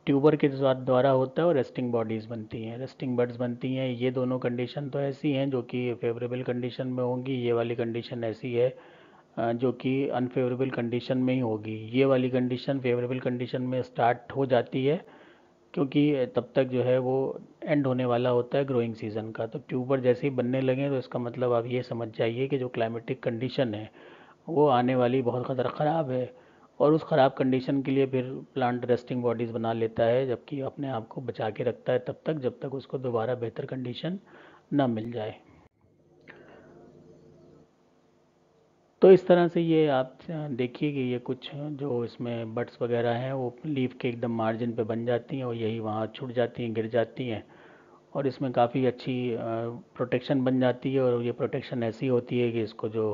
ट्यूबर के द्वारा होता है, और रेस्टिंग बॉडीज़ बनती हैं, रेस्टिंग बर्ड्स बनती हैं। ये दोनों कंडीशन तो ऐसी हैं जो कि फेवरेबल कंडीशन में होंगी, ये वाली कंडीशन ऐसी है जो कि अनफेवरेबल कंडीशन में ही होगी। ये वाली कंडीशन फेवरेबल कंडीशन में स्टार्ट हो जाती है क्योंकि तब तक जो है वो एंड होने वाला होता है ग्रोइंग सीजन का। तो ट्यूबर जैसे ही बनने लगे तो इसका मतलब आप ये समझ जाइए कि जो क्लाइमेटिक कंडीशन है वो आने वाली बहुत ख़राब है, और उस ख़राब कंडीशन के लिए फिर प्लांट रेस्टिंग बॉडीज़ बना लेता है, जबकि अपने आप को बचा के रखता है तब तक जब तक उसको दोबारा बेहतर कंडीशन ना मिल जाए। तो इस तरह से ये आप देखिए कि ये कुछ जो इसमें बड्स वगैरह हैं वो लीफ के एकदम मार्जिन पे बन जाती हैं और यही वहाँ छूट जाती हैं, गिर जाती हैं, और इसमें काफ़ी अच्छी प्रोटेक्शन बन जाती है। और ये प्रोटेक्शन ऐसी होती है कि इसको जो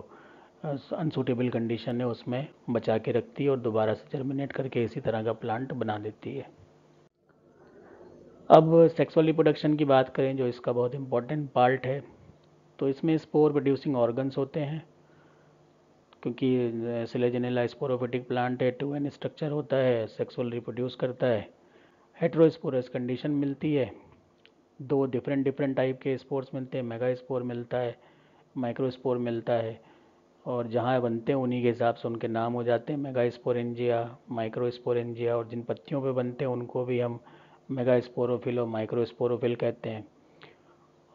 अनसूटेबल कंडीशन है उसमें बचा के रखती है और दोबारा से जर्मिनेट करके इसी तरह का प्लांट बना देती है। अब सेक्सुअल रिप्रोडक्शन की बात करें जो इसका बहुत इंपॉर्टेंट पार्ट है, तो इसमें स्पोर प्रोड्यूसिंग ऑर्गन्स होते हैं, क्योंकि सिलेजिनेला स्पोरोफिटिक प्लांट है, टू एन स्ट्रक्चर होता है, सेक्सुअल रिप्रोड्यूस करता है, हेट्रोस्पोरस कंडीशन मिलती है, दो डिफरेंट डिफरेंट टाइप के स्पोर्स मिलते हैं, मेगा स्पोर मिलता है, माइक्रो स्पोर मिलता है, और जहाँ बनते हैं उन्हीं के हिसाब से उनके नाम हो जाते हैं, मेगा स्पोरेंजिया, माइक्रो स्पोरेंजिया, और जिन पत्तियों पे बनते हैं उनको भी हम मेगा स्पोरोफिल और माइक्रो स्पोरोफिल कहते हैं।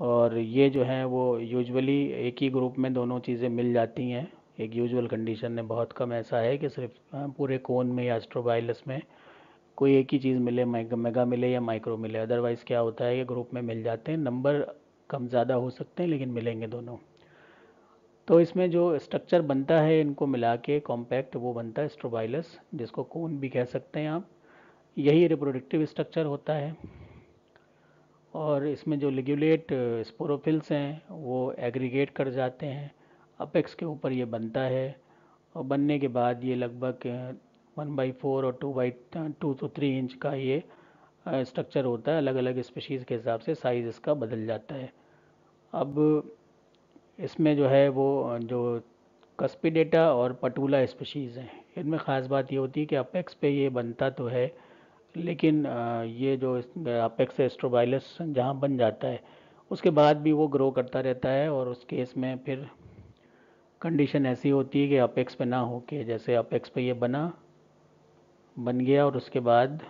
और ये जो है वो यूजुअली एक ही ग्रुप में दोनों चीज़ें मिल जाती हैं। एक यूजुअल कंडीशन है, बहुत कम ऐसा है कि सिर्फ पूरे कोन में या एस्ट्रोबाइलस में कोई एक ही चीज़ मिले, मेगा मिले या माइक्रो मिले। अदरवाइज़ क्या होता है कि ग्रुप में मिल जाते हैं, नंबर कम ज़्यादा हो सकते हैं लेकिन मिलेंगे दोनों। तो इसमें जो स्ट्रक्चर बनता है इनको मिला के कॉम्पैक्ट, वो बनता है स्ट्रोबाइलस, जिसको कोन भी कह सकते हैं आप। यही रिप्रोडक्टिव स्ट्रक्चर होता है। और इसमें जो लिग्यूलेट स्पोरोफिल्स हैं वो एग्रीगेट कर जाते हैं, अपेक्स के ऊपर ये बनता है, और बनने के बाद ये लगभग 1/4 और 2 to 3 इंच का ये स्ट्रक्चर होता है। अलग अलग स्पीशीज़ के हिसाब से साइज़ इसका बदल जाता है। अब इसमें जो है वो जो कस्पिडेटा और पटूला स्पीशीज़ हैं, इनमें ख़ास बात ये होती है कि अपेक्स पे ये बनता तो है, लेकिन ये जो अपेक्स एस्ट्रोबाइलस जहाँ बन जाता है उसके बाद भी वो ग्रो करता रहता है, और उस केस में फिर कंडीशन ऐसी होती है कि अपेक्स पे ना होके, जैसे अपेक्स पे ये बन गया और उसके बाद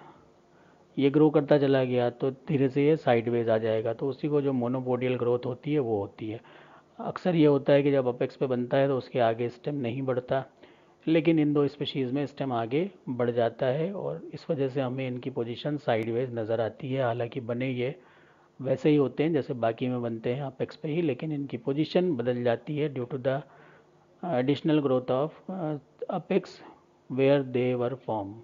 ये ग्रो करता चला गया तो धीरे से ये साइडवेज आ जाएगा, तो उसी को जो मोनोपोडियल ग्रोथ होती है वो होती है। अक्सर ये होता है कि जब अपेक्स पे बनता है तो उसके आगे स्टेम नहीं बढ़ता, लेकिन इन दो स्पीशीज़ में स्टेम आगे बढ़ जाता है, और इस वजह से हमें इनकी पोजीशन साइडवेज नज़र आती है। हालांकि बने ये वैसे ही होते हैं जैसे बाकी में बनते हैं अपेक्स पे ही, लेकिन इनकी पोजीशन बदल जाती है due to the additional growth of apex where they were form.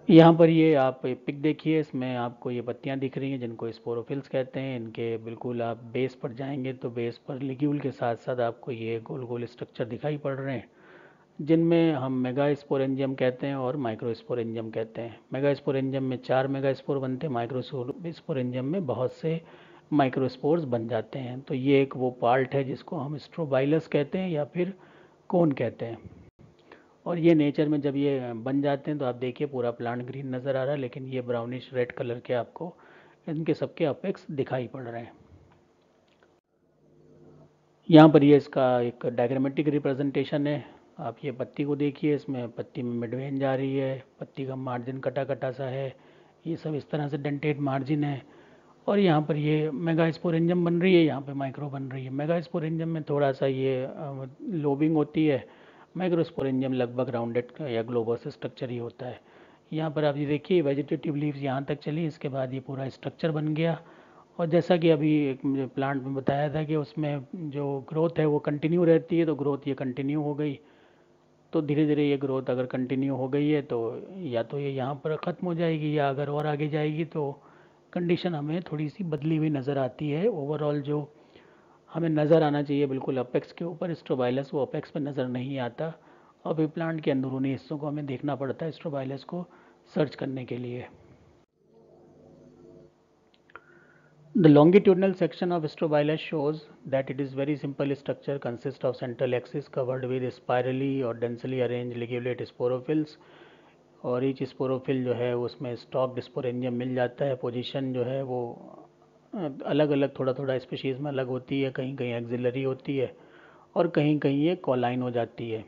यहाँ पर ये आप पिक देखिए, इसमें आपको ये पत्तियाँ दिख रही हैं जिनको स्पोरोफिल्स कहते हैं। इनके बिल्कुल आप बेस पर जाएंगे तो बेस पर लिग्यूल के साथ साथ आपको ये गोल गोल स्ट्रक्चर दिखाई पड़ रहे हैं, जिनमें हम मेगा स्पोरेंजियम कहते हैं और माइक्रो स्पोरेंजियम कहते हैं। मेगा स्पोरेंजियम में 4 मेगा स्पोर बनते हैं, माइक्रो स्पोरेंजियम में बहुत से माइक्रो स्पोर्स बन जाते हैं। तो ये एक वो पार्ट है जिसको हम स्ट्रोबाइलस कहते हैं या फिर कोन कहते हैं। और ये नेचर में जब ये बन जाते हैं तो आप देखिए पूरा प्लांट ग्रीन नज़र आ रहा है, लेकिन ये ब्राउनिश रेड कलर के आपको इनके सबके अपेक्स दिखाई पड़ रहे हैं। यहाँ पर ये इसका एक डायग्रामेटिक रिप्रेजेंटेशन है। आप ये पत्ती को देखिए, इसमें पत्ती में मिड वेन जा रही है, पत्ती का मार्जिन कटा कटा सा है, ये सब इस तरह से डेंटेड मार्जिन है। और यहाँ पर ये मेगा स्पोरेंजियम बन रही है, यहाँ पे माइक्रो बन रही है। मेगा स्पोरेंजियम में थोड़ा सा ये लोबिंग होती है, माइक्रो स्पोरेंजियम लगभग राउंडेड या ग्लोबस स्ट्रक्चर ही होता है। यहाँ पर आप ये देखिए वेजिटेटिव लीव्स यहाँ तक चली, इसके बाद ये पूरा स्ट्रक्चर बन गया। और जैसा कि अभी एक प्लांट में बताया था कि उसमें जो ग्रोथ है वो कंटिन्यू रहती है, तो ग्रोथ ये कंटिन्यू हो गई। तो धीरे धीरे ये ग्रोथ अगर कंटिन्यू हो गई है तो या तो ये यहाँ पर ख़त्म हो जाएगी, या अगर और आगे जाएगी तो कंडीशन हमें थोड़ी सी बदली हुई नज़र आती है। ओवरऑल जो हमें नज़र आना चाहिए बिल्कुल अपेक्स के ऊपर स्ट्रोबाइलस, वो अपेक्स पे नज़र नहीं आता। अभी प्लांट के अंदरूनी हिस्सों को हमें देखना पड़ता है स्ट्रोबाइलस को सर्च करने के लिए। The longitudinal section of strobilus shows that it is very simple structure, consists of central axis covered with spirally or densely arranged ligulate sporophylls, और ईच स्पोरोफिल जो है उसमें स्टॉक्ड स्पोरेंजियम मिल जाता है। पोजीशन जो है वो अलग अलग थोड़ा थोड़ा स्पीशीज़ में अलग होती है, कहीं कहीं एक्सिलरी होती है और कहीं कहीं ये कॉलाइन हो जाती है।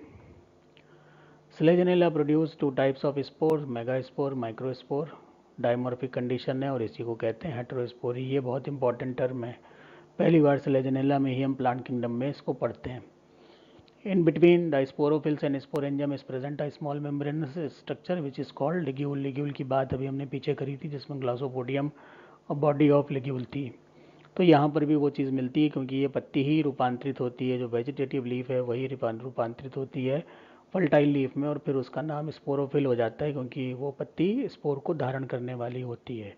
Selaginella produce two types of spore, megaspore, microspore. Dimorphic condition है और इसी को कहते हैं हेटेरोस्पोरी। ये बहुत इंपॉर्टेंट टर्म है, पहली बार स्लेजनेला में ही हम प्लांट किंगडम में इसको पढ़ते हैं। In between the sporophylls and sporangium is present a small membranous structure which is called ligule। ligule की बात अभी हमने पीछे करी थी जिसमें ग्लासोपोडियम और बॉडी ऑफ लिग्यूल थी। तो यहाँ पर भी वो चीज़ मिलती है क्योंकि ये पत्ती ही रूपांतरित होती है, जो वेजिटेटिव लीफ है वही रूपांतरित होती है फर्टाइल लीफ में, और फिर उसका नाम स्पोरोफिल हो जाता है क्योंकि वो पत्ती स्पोर को धारण करने वाली होती है।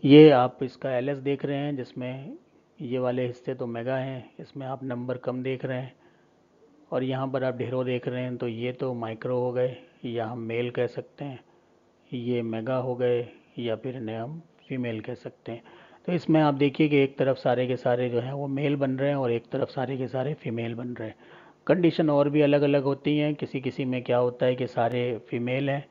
ये आप इसका एलएस देख रहे हैं जिसमें ये वाले हिस्से तो मेगा हैं, इसमें आप नंबर कम देख रहे हैं, और यहाँ पर आप ढेरों देख रहे हैं तो ये तो माइक्रो हो गए या हम मेल कह सकते हैं, ये मेगा हो गए या फिर इन्हें हम फीमेल कह सकते हैं। तो इसमें आप देखिए कि एक तरफ सारे के सारे जो हैं वो मेल बन रहे हैं और एक तरफ सारे के सारे फीमेल बन रहे हैं। कंडीशन और भी अलग अलग होती हैं, किसी किसी में क्या होता है कि सारे फीमेल हैं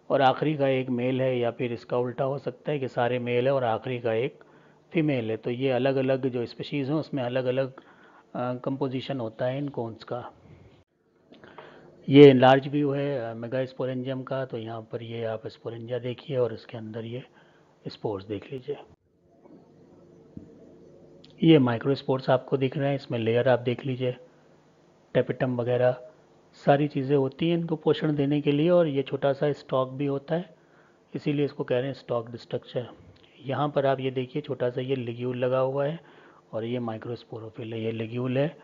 और आखिरी का एक मेल है, या फिर इसका उल्टा हो सकता है कि सारे मेल है और आखिरी का एक फीमेल है। तो ये अलग अलग जो स्पीशीज़ हैं उसमें अलग अलग कंपोजिशन होता है इन कोन्स का। ये लार्ज व्यू है मेगा स्पोरेंजियम का, तो यहाँ पर ये आप स्पोरेंजिया देखिए और इसके अंदर ये स्पोर्स देख लीजिए। ये माइक्रो स्पोर्स आपको दिख रहे हैं, इसमें लेयर आप देख लीजिए, टेपिटम वगैरह सारी चीज़ें होती हैं इनको पोषण देने के लिए, और ये छोटा सा स्टॉक भी होता है, इसीलिए इसको कह रहे हैं स्टॉक्ड स्ट्रक्चर। यहाँ पर आप ये देखिए छोटा सा ये लिग्यूल लगा हुआ है और ये माइक्रोस्पोरोफिल है, ये लिग्यूल है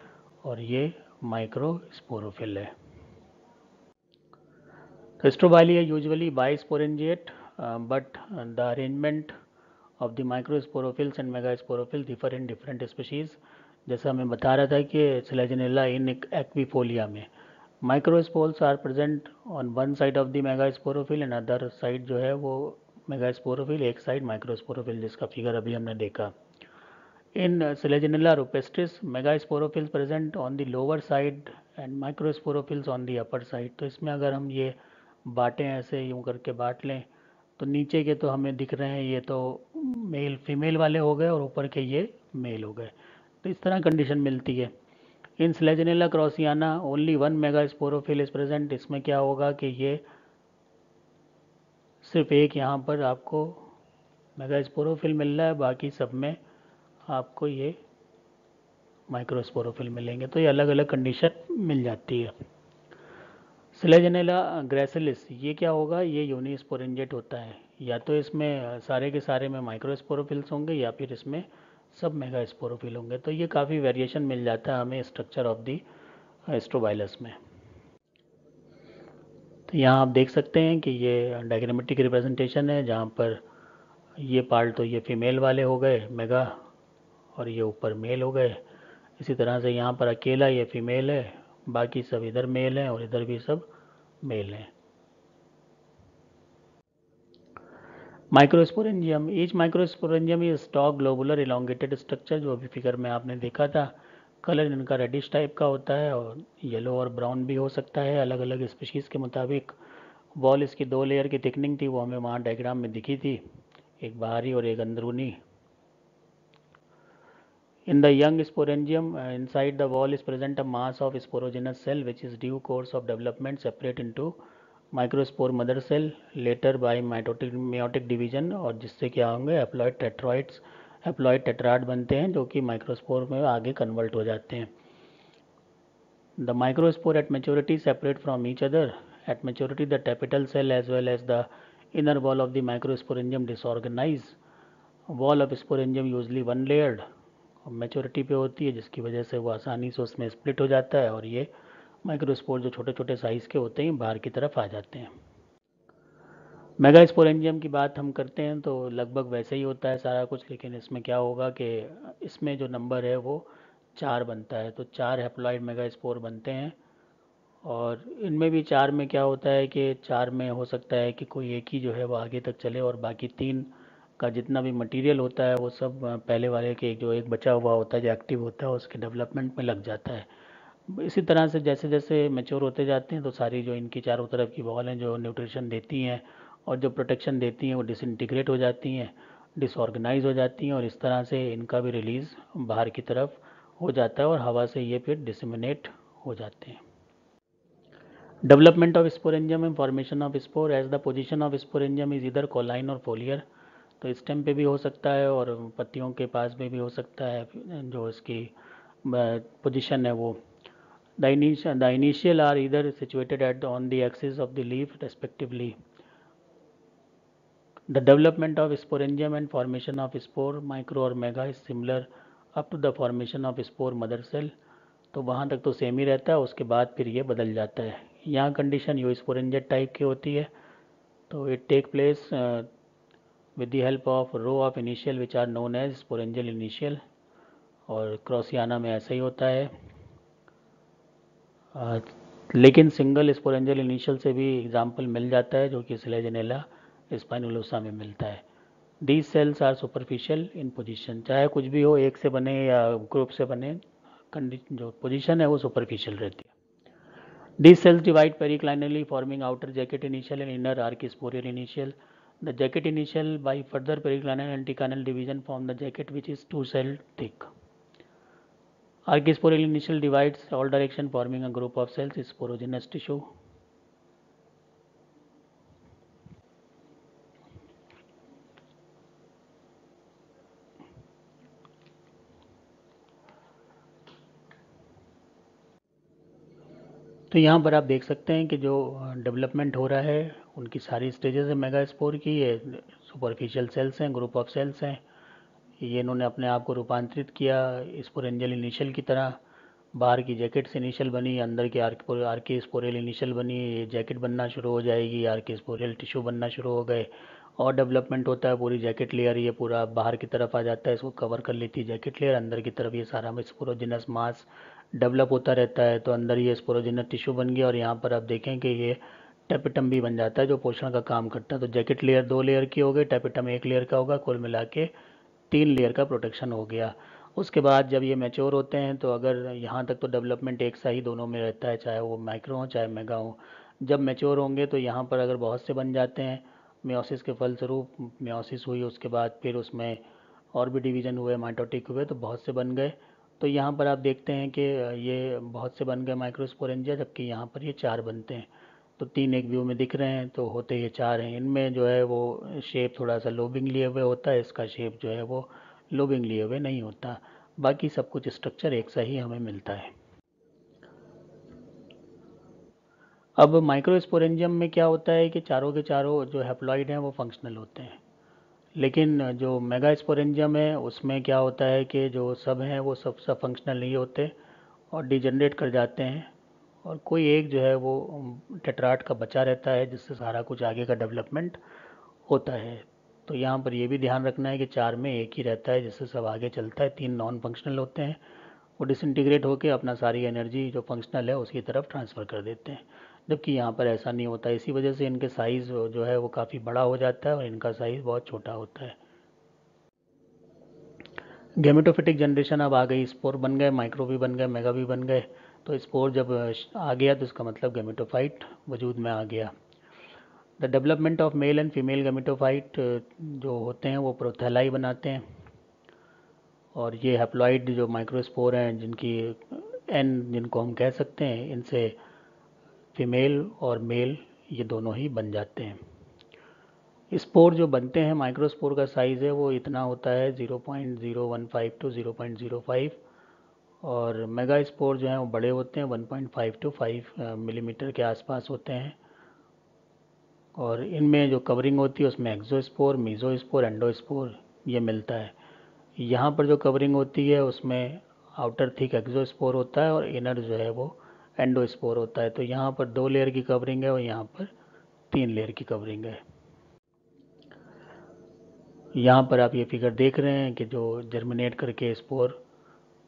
और ये माइक्रोस्पोरोफिल है। तो strobilia usually bisporangiate, but the arrangement of the microsporophylls and megasporophyll differ in different species. जैसा मैं बता रहा था कि स्लेजनेला इन एक्विफोलिया में microspores are present on one side of the megasporophyll and other side जो है वो मेगास्पोरोफिल, एक साइड माइक्रोस्पोरोफिल, जिसका फिगर अभी हमने देखा। In Selaginella rupestris, megasporophylls present on the lower side and microsporophylls on the upper side। तो इसमें अगर हम ये बाटें ऐसे यूँ करके बांट लें तो नीचे के तो हमें दिख रहे हैं ये तो मेल फीमेल वाले हो गए और ऊपर के ये मेल हो गए। तो इस तरह कंडीशन मिलती है। In Selaginella kraussiana only one megasporophyll is present. इसमें क्या होगा कि ये सिर्फ एक यहाँ पर आपको मेगास्पोरोफिल मिल रहा है, बाकी सब में आपको ये माइक्रोस्पोरोफिल मिलेंगे। तो ये अलग अलग कंडीशन मिल जाती है। स्लेजनेला ग्रेसिलिस ये क्या होगा, ये यूनिस्पोरेंजेट होता है, या तो इसमें सारे के सारे में माइक्रोस्पोरोफिल्स होंगे या फिर इसमें सब मेगास्पोरोफिल होंगे। तो ये काफ़ी वेरिएशन मिल जाता है हमें स्ट्रक्चर ऑफ दी स्ट्रोबाइलस में। तो यहाँ आप देख सकते हैं कि ये डायग्रामेटिक रिप्रेजेंटेशन है जहाँ पर ये पार्ट तो ये फीमेल वाले हो गए मेगा और ये ऊपर मेल हो गए। इसी तरह से यहाँ पर अकेला ये फीमेल है, बाकी सब इधर मेल हैं और इधर भी सब मेल हैं। Microsporangium, each microsporangium is stock globular elongated structure, जो अभी फिगर में आपने देखा था। कलर इनका रेडिश टाइप का होता है और येलो और ब्राउन भी हो सकता है अलग अलग स्पीशीज़ के मुताबिक। वॉल इसकी 2 लेयर की थिकनिंग थी, वो हमें वहाँ डायग्राम में दिखी थी, एक बाहरी और एक अंदरूनी। In the young sporangium, inside the wall is present a mass of sporogenous cell which is due course of development separate into microspore mother cell later by meiotic division, और जिससे क्या होंगे एप्लॉइड टेट्रॉइड्स, एप्लॉइड टेट्राड बनते हैं जो कि माइक्रोस्पोर में आगे कन्वर्ट हो जाते हैं। The microspore at maturity separate from each other. At maturity the tapetal cell as well as the inner wall of the microsporangium disorganize. Wall of sporangium usually one layered, maturity पे होती है जिसकी वजह से वो आसानी से उसमें स्प्लिट हो जाता है और ये माइक्रोस्पोर जो छोटे छोटे साइज़ के होते हैं बाहर की तरफ आ जाते हैं। मेगा स्पोरेंजियम की बात हम करते हैं तो लगभग वैसे ही होता है सारा कुछ, लेकिन इसमें क्या होगा कि इसमें जो नंबर है वो 4 बनता है, तो 4 हैप्लॉइड मेगा स्पोर बनते हैं। और इनमें भी 4 में क्या होता है कि 4 में हो सकता है कि कोई एक ही जो है वो आगे तक चले, और बाकी 3 का जितना भी मटेरियल होता है वो सब पहले वाले के जो एक बचा हुआ होता है जो एक्टिव होता है उसके डेवलपमेंट में लग जाता है। इसी तरह से जैसे जैसे मैच्योर होते जाते हैं तो सारी जो इनकी चारों तरफ की वॉल हैं जो न्यूट्रिशन देती हैं और जो प्रोटेक्शन देती हैं वो डिसइंटीग्रेट हो जाती हैं, डिसऑर्गेनाइज हो जाती हैं, और इस तरह से इनका भी रिलीज़ बाहर की तरफ हो जाता है और हवा से ये फिर डिसमिनेट हो जाते हैं। Development of sporangium and formation of spore as the position of sporangium is either cauline और फोलियर, तो स्टेम पे भी हो सकता है और पत्तियों के पास में भी हो सकता है जो इसकी पोजीशन है वो। The initial are either situated on the axis of the leaf respectively. The development of sporangium and formation of spore micro और mega is similar up to the formation of spore mother cell. तो वहाँ तक तो सेम ही रहता है, उसके बाद फिर ये बदल जाता है। यहाँ कंडीशन यो स्पोरेंजेट टाइप की होती है, तो it take place with the help of row of initial which are known as sporangial initial, और क्रॉसियाना में ऐसा ही होता है। लेकिन सिंगल स्पोरेंजियल इनिशियल से भी एग्जाम्पल मिल जाता है जो कि स्लेजिनेला स्पाइनुलोसा में मिलता है। These cells are superficial in position, चाहे कुछ भी हो एक से बने या ग्रुप से बने, जो पोजीशन है वो सुपरफिशियल रहती है। These cells divide periclinally forming outer jacket initial and inner archesporial initial. The jacket initial by further periclinal anticlinal division form the jacket which is 2 cell thick. Archisporal initial divides all direction forming a group of cells is sporogenous tissue. तो यहाँ पर आप देख सकते हैं कि जो डेवलपमेंट हो रहा है उनकी सारी स्टेजेस है मेगास्पोर की। ये सुपरफिशियल सेल्स हैं, ग्रुप ऑफ सेल्स हैं, ये इन्होंने अपने आप को रूपांतरित किया स्पोरेंजियल इनिशियल की तरह। बाहर की जैकेट से इनिशियल बनी, अंदर की आर्की स्पोरियल इनिशियल बनी, ये जैकेट बनना शुरू हो जाएगी, आर्की स्पोरियल टिश्यू बनना शुरू हो गए, और डेवलपमेंट होता है। पूरी जैकेट लेयर ये पूरा बाहर की तरफ आ जाता है, इसको कवर कर लेती है जैकेट लेयर, अंदर की तरफ ये सारा स्पोरोजिनस मास डेवलप होता रहता है। तो अंदर ये स्पोरोजिनस टिश्यू बन गया, और यहाँ पर आप देखें कि ये टेपिटम भी बन जाता है जो पोषण का काम करता है। तो जैकेट लेयर 2 लेयर की हो गई, टेपिटम 1 लेयर का होगा, कुल मिला के 3 लेयर का प्रोटेक्शन हो गया। उसके बाद जब ये मैच्योर होते हैं तो अगर यहाँ तक तो डेवलपमेंट एक सा ही दोनों में रहता है, चाहे वो माइक्रो हो चाहे मेगा हो। जब मैच्योर होंगे तो यहाँ पर अगर बहुत से बन जाते हैं, मियोसिस के फलस्वरूप मियोसिस हुई, उसके बाद फिर उसमें और भी डिवीज़न हुए, माइटोटिक हुए, तो बहुत से बन गए। तो यहाँ पर आप देखते हैं कि ये बहुत से बन गए माइक्रोस्पोरेंजिया, जबकि यहाँ पर ये 4 बनते हैं। तो 3 एक व्यू में दिख रहे हैं तो होते ये 4 हैं। इनमें जो है वो शेप थोड़ा सा लोबिंग लिए हुए होता है, इसका शेप जो है वो लोबिंग लिए हुए नहीं होता। बाकी सब कुछ स्ट्रक्चर एक सा ही हमें मिलता है। अब माइक्रोस्पोरेंजियम में क्या होता है कि चारों के चारों जो हैप्लॉइड हैं वो फंक्शनल होते हैं, लेकिन जो मेगास्पोरेंजियम है उसमें क्या होता है कि जो सब हैं वो सब फंक्शनल नहीं होते और डिजनरेट कर जाते हैं, और कोई एक जो है वो टेट्राड का बचा रहता है जिससे सारा कुछ आगे का डेवलपमेंट होता है। तो यहाँ पर ये भी ध्यान रखना है कि 4 में एक ही रहता है जिससे सब आगे चलता है। 3 नॉन फंक्शनल होते हैं, वो डिसइंटीग्रेट होकर अपना सारी एनर्जी जो फंक्शनल है उसकी तरफ ट्रांसफ़र कर देते हैं, जबकि यहाँ पर ऐसा नहीं होता। इसी वजह से इनके साइज़ जो है वो काफ़ी बड़ा हो जाता है और इनका साइज़ बहुत छोटा होता है। गेमेटोफिटिक जनरेशन अब आ गई, स्पोर बन गए, माइक्रो भी बन गए, मेगा भी बन गए। तो स्पोर जब आ गया तो इसका मतलब गेमेटोफाइट वजूद में आ गया। The development of male and female gametophyte जो होते हैं वो प्रोथैलाई बनाते हैं, और ये हैप्लॉइड जो माइक्रोस्पोर हैं जिनकी एन जिनको हम कह सकते हैं, इनसे फीमेल और मेल ये दोनों ही बन जाते हैं। स्पोर जो बनते हैं, माइक्रोस्पोर का साइज़ है वो इतना होता है 0.015 टू 0.05, और मेगा स्पोर जो हैं वो बड़े होते हैं 1.5 टू 5 मिलीमीटर के आसपास होते हैं। और इनमें जो कवरिंग होती है उसमें एक्सोस्पोर, मीजोस्पोर, एंडोस्पोर ये मिलता है। यहाँ पर जो कवरिंग होती है उसमें आउटर थिक एक्सोस्पोर होता है और इनर जो है वो एंडोस्पोर होता है। तो यहाँ पर 2 लेयर की कवरिंग है और यहाँ पर 3 लेयर की कवरिंग है। यहाँ पर आप ये फिगर देख रहे हैं कि जो जर्मिनेट करके स्पोर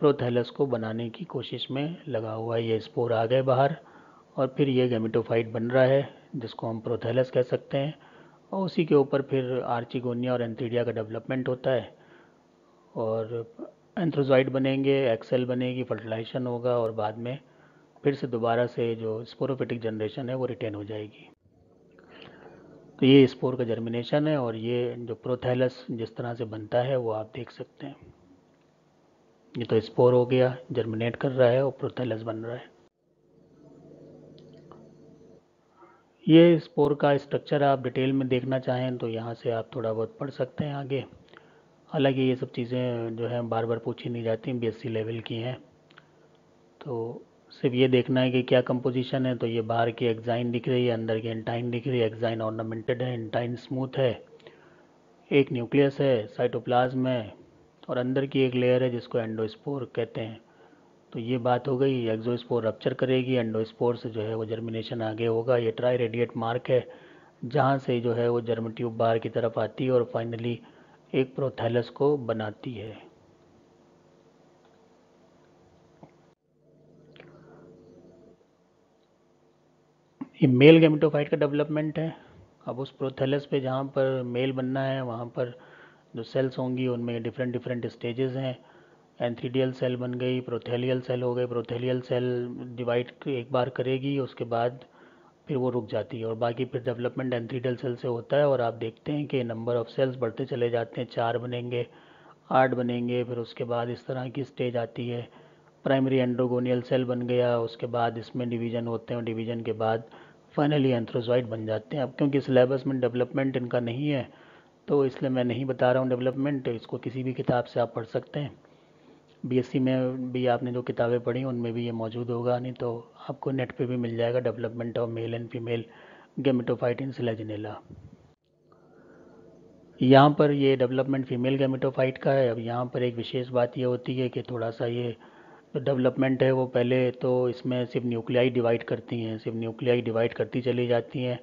प्रोथैलस को बनाने की कोशिश में लगा हुआ है। ये स्पोर आ गए बाहर और फिर ये गैमेटोफाइट बन रहा है जिसको हम प्रोथैलस कह सकते हैं, और उसी के ऊपर फिर आर्चिगोनिया और एंथीडिया का डेवलपमेंट होता है और एंथ्रोजॉइड बनेंगे, एक्सेल बनेगी, फर्टिलाइजेशन होगा और बाद में फिर से दोबारा से जो स्पोरोफिटिक जनरेशन है वो रिटेन हो जाएगी। तो ये स्पोर का जर्मिनेशन है और ये जो प्रोथैलस जिस तरह से बनता है वो आप देख सकते हैं। ये तो स्पोर हो गया, जर्मिनेट कर रहा है और प्रोथैलस बन रहा है। ये स्पोर का स्ट्रक्चर आप डिटेल में देखना चाहें तो यहाँ से आप थोड़ा बहुत पढ़ सकते हैं आगे। हालांकि ये सब चीज़ें जो हैं बार बार पूछी नहीं जाती, बीएससी लेवल की हैं। तो सिर्फ ये देखना है कि क्या कंपोजिशन है। तो ये बाहर की एक्साइन दिख रही है, अंदर की एंटाइन दिख रही है। एक्साइन ऑर्नामेंटेड है, एंटाइन स्मूथ है, एक न्यूक्लियस है, साइटोप्लाज्म है और अंदर की एक लेयर है जिसको एंडोस्पोर कहते हैं। तो ये बात हो गई। एक्सोस्पोर रप्चर करेगी, एंडोस्पोर से जो है वो जर्मिनेशन आगे होगा। ये ट्राई रेडिएट मार्क है जहाँ से जो है वो जर्म ट्यूब बाहर की तरफ आती है और फाइनली एक प्रोथैलस को बनाती है। ये मेल गैमेटोफाइट का डेवलपमेंट है। अब उस प्रोथैलस पे जहाँ पर मेल बनना है वहाँ पर जो सेल्स होंगी उनमें डिफरेंट डिफरेंट स्टेजेस हैं। एंथीडियल सेल बन गई, प्रोथेलियल सेल हो गए। प्रोथेलियल सेल डिवाइड एक बार करेगी, उसके बाद फिर वो रुक जाती है और बाकी फिर डेवलपमेंट एंथीडियल सेल से होता है। और आप देखते हैं कि नंबर ऑफ सेल्स बढ़ते चले जाते हैं, 4 बनेंगे, 8 बनेंगे, फिर उसके बाद इस तरह की स्टेज आती है। प्राइमरी एंड्रोगोनियल सेल बन गया, उसके बाद इसमें डिवीज़न होते हैं, डिवीज़न के बाद फाइनली एंथ्रोजॉइड बन जाते हैं। अब क्योंकि सिलेबस में डेवलपमेंट इनका नहीं है तो इसलिए मैं नहीं बता रहा हूँ डेवलपमेंट। इसको किसी भी किताब से आप पढ़ सकते हैं। बीएससी में भी आपने जो किताबें पढ़ी उनमें भी ये मौजूद होगा, नहीं तो आपको नेट पे भी मिल जाएगा, development of male and female gametophyte in Selaginella. यहाँ पर ये डेवलपमेंट फीमेल गैमेटोफाइट का है। अब यहाँ पर एक विशेष बात ये होती है कि थोड़ा सा ये जो डेवलपमेंट है वो पहले तो इसमें सिर्फ न्यूक्लियाई डिवाइड करती हैं, सिर्फ न्यूक्लियाई डिवाइड करती चली जाती हैं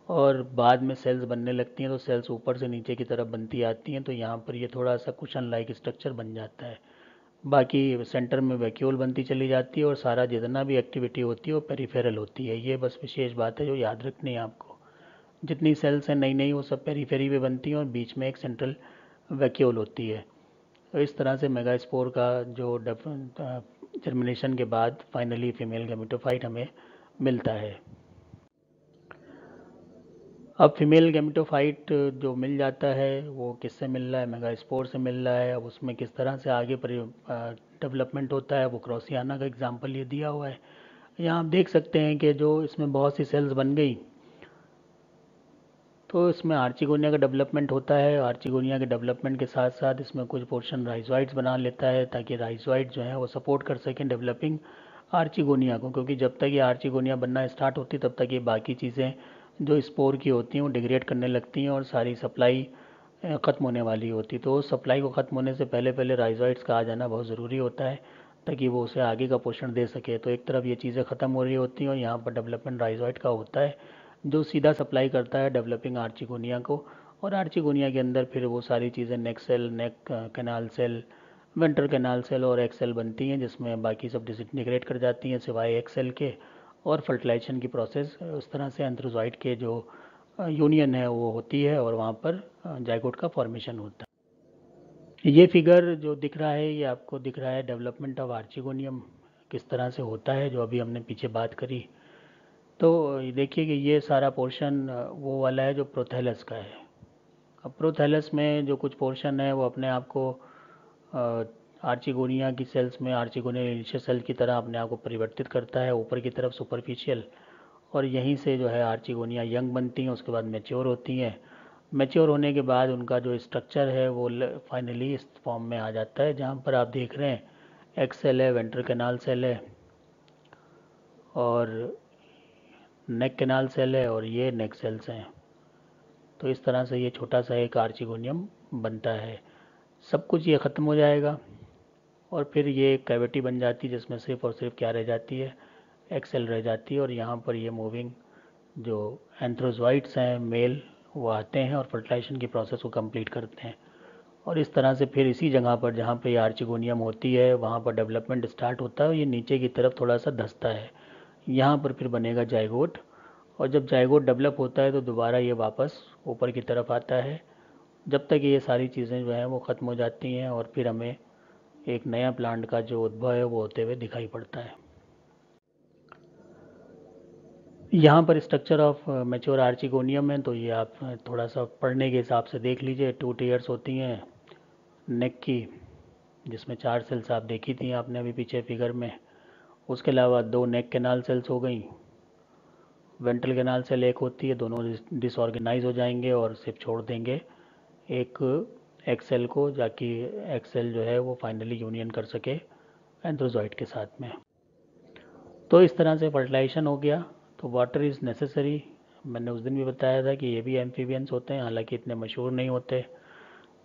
और बाद में सेल्स बनने लगती हैं तो सेल्स ऊपर से नीचे की तरफ बनती आती हैं। तो यहाँ पर ये थोड़ा सा कुशन लाइक स्ट्रक्चर बन जाता है। बाकी सेंटर में वैक्यूल बनती चली जाती है और सारा जितना भी एक्टिविटी होती है वो पेरिफेरल होती है। ये बस विशेष बात है जो याद रखनी है आपको। जितनी सेल्स हैं नई नई वो सब पेरीफेरी पे बनती हैं और बीच में एक सेंट्रल वैक्यूल होती है। तो इस तरह से मेगास्पोर का जो जर्मिनेशन के बाद फाइनली फीमेल गैमेटोफाइट हमें मिलता है। अब फीमेल गैमेटोफाइट जो मिल जाता है वो किससे मिल रहा है? मेगास्पोर से मिल रहा है। अब उसमें किस तरह से आगे डेवलपमेंट होता है वो क्रॉसियाना का एग्जाम्पल ये दिया हुआ है। यहाँ आप देख सकते हैं कि जो इसमें बहुत सी सेल्स बन गई तो इसमें आर्चिगोनिया का डेवलपमेंट होता है। आर्चिगोनिया के डेवलपमेंट के साथ साथ इसमें कुछ पोर्शन राइजोइड्स बना लेता है ताकि राइजोइड जो है वो सपोर्ट कर सकें डेवलपिंग आर्चिगोनिया को, क्योंकि जब तक ये आर्चिगोनिया बनना स्टार्ट होती तब तक ये बाकी चीज़ें जो स्पोर की होती हैं वो डिग्रेड करने लगती हैं और सारी सप्लाई ख़त्म होने वाली होती। तो सप्लाई को ख़त्म होने से पहले पहले राइजोइड्स का आ जाना बहुत ज़रूरी होता है ताकि वो उसे आगे का पोषण दे सके। तो एक तरफ ये चीज़ें ख़त्म हो रही होती हैं और यहाँ पर डेवलपमेंट राइजोइड का होता है जो सीधा सप्लाई करता है डेवलपिंग आर्चिगोनिया को। और आर्चिगोनिया के अंदर फिर वो सारी चीज़ें neck cell, neck canal cell, ventral canal cell और एक्सेल बनती हैं जिसमें बाकी सब डिसइंटीग्रेट कर जाती हैं सिवाय एक्सेल के। और फर्टिलाइजेशन की प्रोसेस उस तरह से एंथ्रोजॉइड के जो यूनियन है वो होती है और वहाँ पर जाइगोट का फॉर्मेशन होता है। ये फिगर जो दिख रहा है ये आपको दिख रहा है डेवलपमेंट ऑफ आर्चिगोनियम किस तरह से होता है, जो अभी हमने पीछे बात करी। तो देखिए कि ये सारा पोर्शन वो वाला है जो प्रोथैलस का है। अब प्रोथैलस में जो कुछ पोर्शन है वो अपने आप को आर्चिगोनिया की सेल्स में आर्चिगोनियल इनिशियल सेल की तरह अपने आप को परिवर्तित करता है ऊपर की तरफ सुपरफिशियल, और यहीं से जो है आर्चिगोनिया यंग बनती हैं, उसके बाद मैच्योर होती हैं। मैच्योर होने के बाद उनका जो स्ट्रक्चर है वो फाइनली इस फॉर्म में आ जाता है जहाँ पर आप देख रहे हैं एक्स सेल है, वेंट्रल कैनाल सेल है और नेक कैनाल सेल है और ये नेक सेल्स हैं। तो इस तरह से ये छोटा सा एक आर्चिगोनियम बनता है। सब कुछ ये ख़त्म हो जाएगा और फिर ये एक कैविटी बन जाती है जिसमें सिर्फ और सिर्फ क्या रह जाती है? एक सेल रह जाती है और यहाँ पर ये मूविंग जो एंथ्रोजोइट्स हैं मेल, वो आते हैं और फर्टिलाइजेशन की प्रोसेस को कंप्लीट करते हैं। और इस तरह से फिर इसी जगह पर जहाँ पे ये आर्चिगोनियम होती है वहाँ पर डेवलपमेंट स्टार्ट होता है और ये नीचे की तरफ थोड़ा सा धंसता है। यहाँ पर फिर बनेगा जाइगोट, और जब जाइगोट डेवलप होता है तो दोबारा ये वापस ऊपर की तरफ आता है, जब तक ये सारी चीज़ें जो हैं वो ख़त्म हो जाती हैं और फिर हमें एक नया प्लांट का जो उद्भव है वो होते हुए दिखाई पड़ता है। यहाँ पर स्ट्रक्चर ऑफ मैच्योर आर्चिगोनियम है, तो ये आप थोड़ा सा पढ़ने के हिसाब से देख लीजिए। 2 टीयर्स होती हैं नेक की, जिसमें 4 सेल्स आप देखी थी आपने अभी पीछे फिगर में। उसके अलावा 2 नेक कैनाल सेल्स हो गई, वेंट्रल कैनाल सेल एक होती है, दोनों डिसऑर्गेनाइज हो जाएंगे और सिर्फ छोड़ देंगे एक एक्सेल को, जाकि एक्सेल जो है वो फाइनली यूनियन कर सके एंथ्रोजॉइड के साथ में। तो इस तरह से फर्टिलाइजेशन हो गया। तो वाटर इज़ नेसेसरी। मैंने उस दिन भी बताया था कि ये भी एम्फीबियंस होते हैं, हालांकि इतने मशहूर नहीं होते।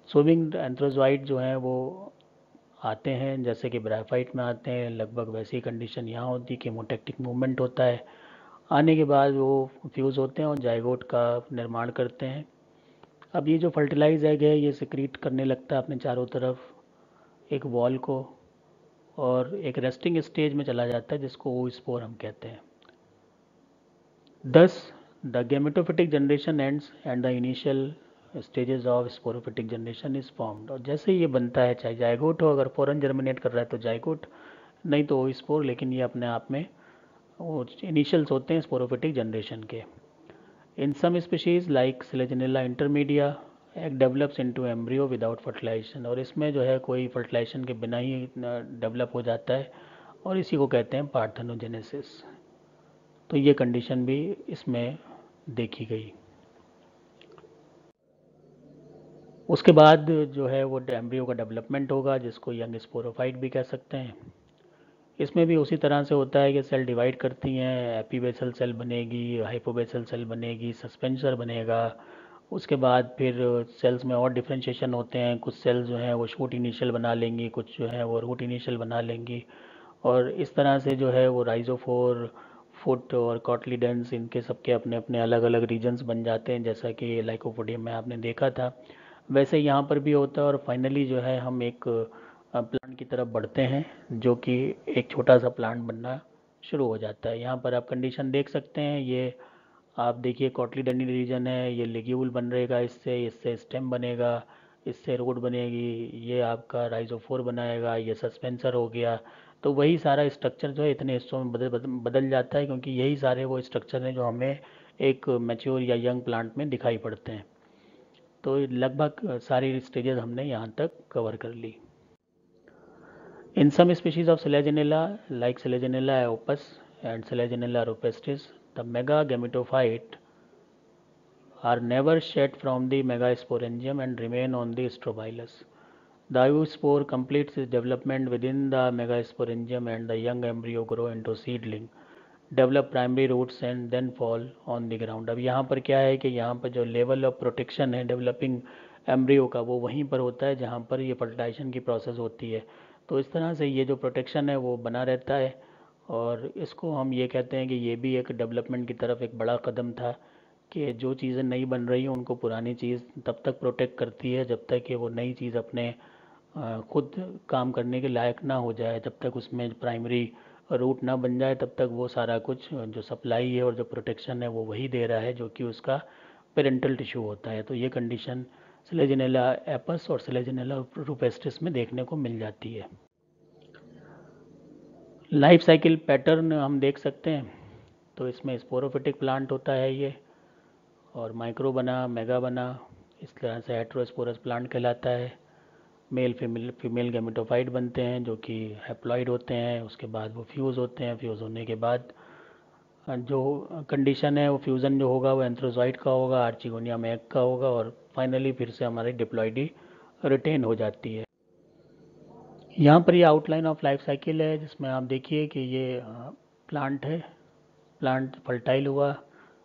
स्विमिंग एंथ्रोजॉइड जो हैं वो आते हैं जैसे कि ब्राइफाइट में आते हैं, लगभग वैसी कंडीशन यहाँ होती है कि मोटेक्टिक मूवमेंट होता है। आने के बाद वो फ्यूज़ होते हैं और जाइगोट का निर्माण करते हैं। अब ये जो फर्टिलाइज एग है ये सिक्रीट करने लगता है अपने चारों तरफ एक वॉल को, और एक रेस्टिंग स्टेज में चला जाता है जिसको ओ स्पोर हम कहते हैं। Thus, the gametophytic generation ends and the initial stages of sporophytic generation is formed। और जैसे ही ये बनता है, चाहे जाइगोट हो, अगर फॉरन जर्मिनेट कर रहा है तो जाइगोट, नहीं तो ओस्पोर, लेकिन ये अपने आप में वो इनिशियल्स होते हैं स्पोरोफिटिक जनरेशन के। In some species like Selaginella intermedia egg develops into embryo without fertilisation, और इसमें जो है कोई फर्टिलाइजेशन के बिना ही डेवलप हो जाता है, और इसी को कहते हैं पार्थेनोजेनेसिस। तो ये कंडीशन भी इसमें देखी गई। उसके बाद जो है वो एम्ब्रियो का डेवलपमेंट होगा, जिसको यंग स्पोरोफाइट भी कह सकते हैं। इसमें भी उसी तरह से होता है कि सेल डिवाइड करती हैं, एपीबेसल सेल बनेगी, हाइपोबेसल सेल बनेगी, सस्पेंसर बनेगा। उसके बाद फिर सेल्स में और डिफ्रेंशिएशन होते हैं, कुछ सेल्स जो हैं वो शूट इनिशियल बना लेंगी, कुछ जो है वो रूट इनिशियल बना लेंगी, और इस तरह से जो है वो राइजोफोर, फुट और कॉटलीडेंस, इनके सबके अपने अपने अलग अलग रीजन्स बन जाते हैं, जैसा कि लाइकोपोडियम में आपने देखा था। वैसे यहाँ पर भी होता है, और फाइनली जो है हम एक प्लांट की तरफ बढ़ते हैं, जो कि एक छोटा सा प्लांट बनना शुरू हो जाता है। यहाँ पर आप कंडीशन देख सकते हैं, ये आप देखिए कॉटलीडेंड्रन रीजन है, ये लिग्यूल बन रहेगा, इससे इससे स्टेम बनेगा, इससे रोड बनेगी, ये आपका राइजोफोर बनाएगा, ये सस्पेंसर हो गया। तो वही सारा स्ट्रक्चर जो है इतने हिस्सों में बदल जाता है, क्योंकि यही सारे वो स्ट्रक्चर हैं जो हमें एक मैच्योर या यंग प्लांट में दिखाई पड़ते हैं। तो लगभग सारी स्टेजेस हमने यहाँ तक कवर कर ली। In some species of Selaginella like Selaginella opus and Selaginella rupestris, the mega gametophyte are never shed from the megasporangium and remain on the strobilus. The oospore completes its development within the megasporangium and the young embryo grow into seedling, develop primary roots and then fall on the ground। अब यहाँ पर क्या है कि यहाँ पर जो लेवल ऑफ प्रोटेक्शन है डेवलपिंग एम्ब्रियो का वो वहीं पर होता है जहाँ पर ये फर्टिलाइजेशन की प्रोसेस होती है। तो इस तरह से ये जो प्रोटेक्शन है वो बना रहता है, और इसको हम ये कहते हैं कि ये भी एक डेवलपमेंट की तरफ एक बड़ा कदम था, कि जो चीज़ें नई बन रही हैं उनको पुरानी चीज़ तब तक प्रोटेक्ट करती है जब तक कि वो नई चीज़ अपने खुद काम करने के लायक ना हो जाए, जब तक उसमें प्राइमरी रूट ना बन जाए तब तक वो सारा कुछ जो सप्लाई है और जो प्रोटेक्शन है वो वही दे रहा है, जो कि उसका पेरेंटल टिश्यू होता है। तो ये कंडीशन Selaginella एपस और Selaginella rupestris में देखने को मिल जाती है। लाइफ साइकिल पैटर्न हम देख सकते हैं, तो इसमें स्पोरोफिटिक प्लांट होता है ये, और माइक्रो बना, मेगा बना, इस तरह से हेट्रोस्पोरस प्लांट कहलाता है। मेल फीमेल गैमेटोफाइट बनते हैं जो कि हैप्लॉइड होते हैं, उसके बाद वो फ्यूज़ होते हैं, फ्यूज़ होने के बाद जो कंडीशन है वो फ्यूज़न जो होगा वो एंथ्रोजॉइड का होगा, आर्चिगोनिया में एग का होगा, और फाइनली फिर से हमारी डिप्लॉइडी रिटेन हो जाती है। यहाँ पर ये आउटलाइन ऑफ लाइफ साइकिल है, जिसमें आप देखिए कि ये प्लांट है, प्लांट फर्टाइल हुआ,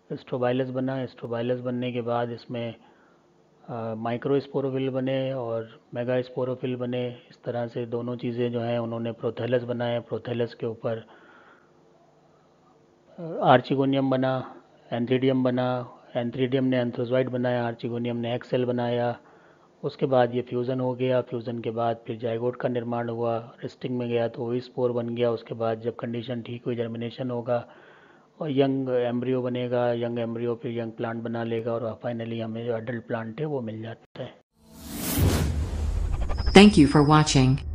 स्ट्रोबाइलस बना, स्ट्रोबाइलस बनने के बाद इसमें माइक्रो स्पोरोफिल बने और मेगा स्पोरोफिल बने। इस तरह से दोनों चीज़ें जो हैं उन्होंने प्रोथेलस बनाए, प्रोथेलस के ऊपर आर्चिगोनियम बना, एंथ्रीडियम बना, एंथ्रीडियम ने एंथ्रोजॉइड बनाया, आर्चिगोनियम ने एक्स सेल बनाया। उसके बाद ये फ्यूज़न हो गया, फ्यूज़न के बाद फिर जाइगोट का निर्माण हुआ, रेस्टिंग में गया तो ओवी स्पोर बन गया। उसके बाद जब कंडीशन ठीक हुई जर्मिनेशन होगा और यंग एम्ब्रियो बनेगा, यंग एम्ब्रियो फिर यंग प्लांट बना लेगा और फाइनली हमें जो अडल्ट प्लांट है वो मिल जाता है। Thank you for watching.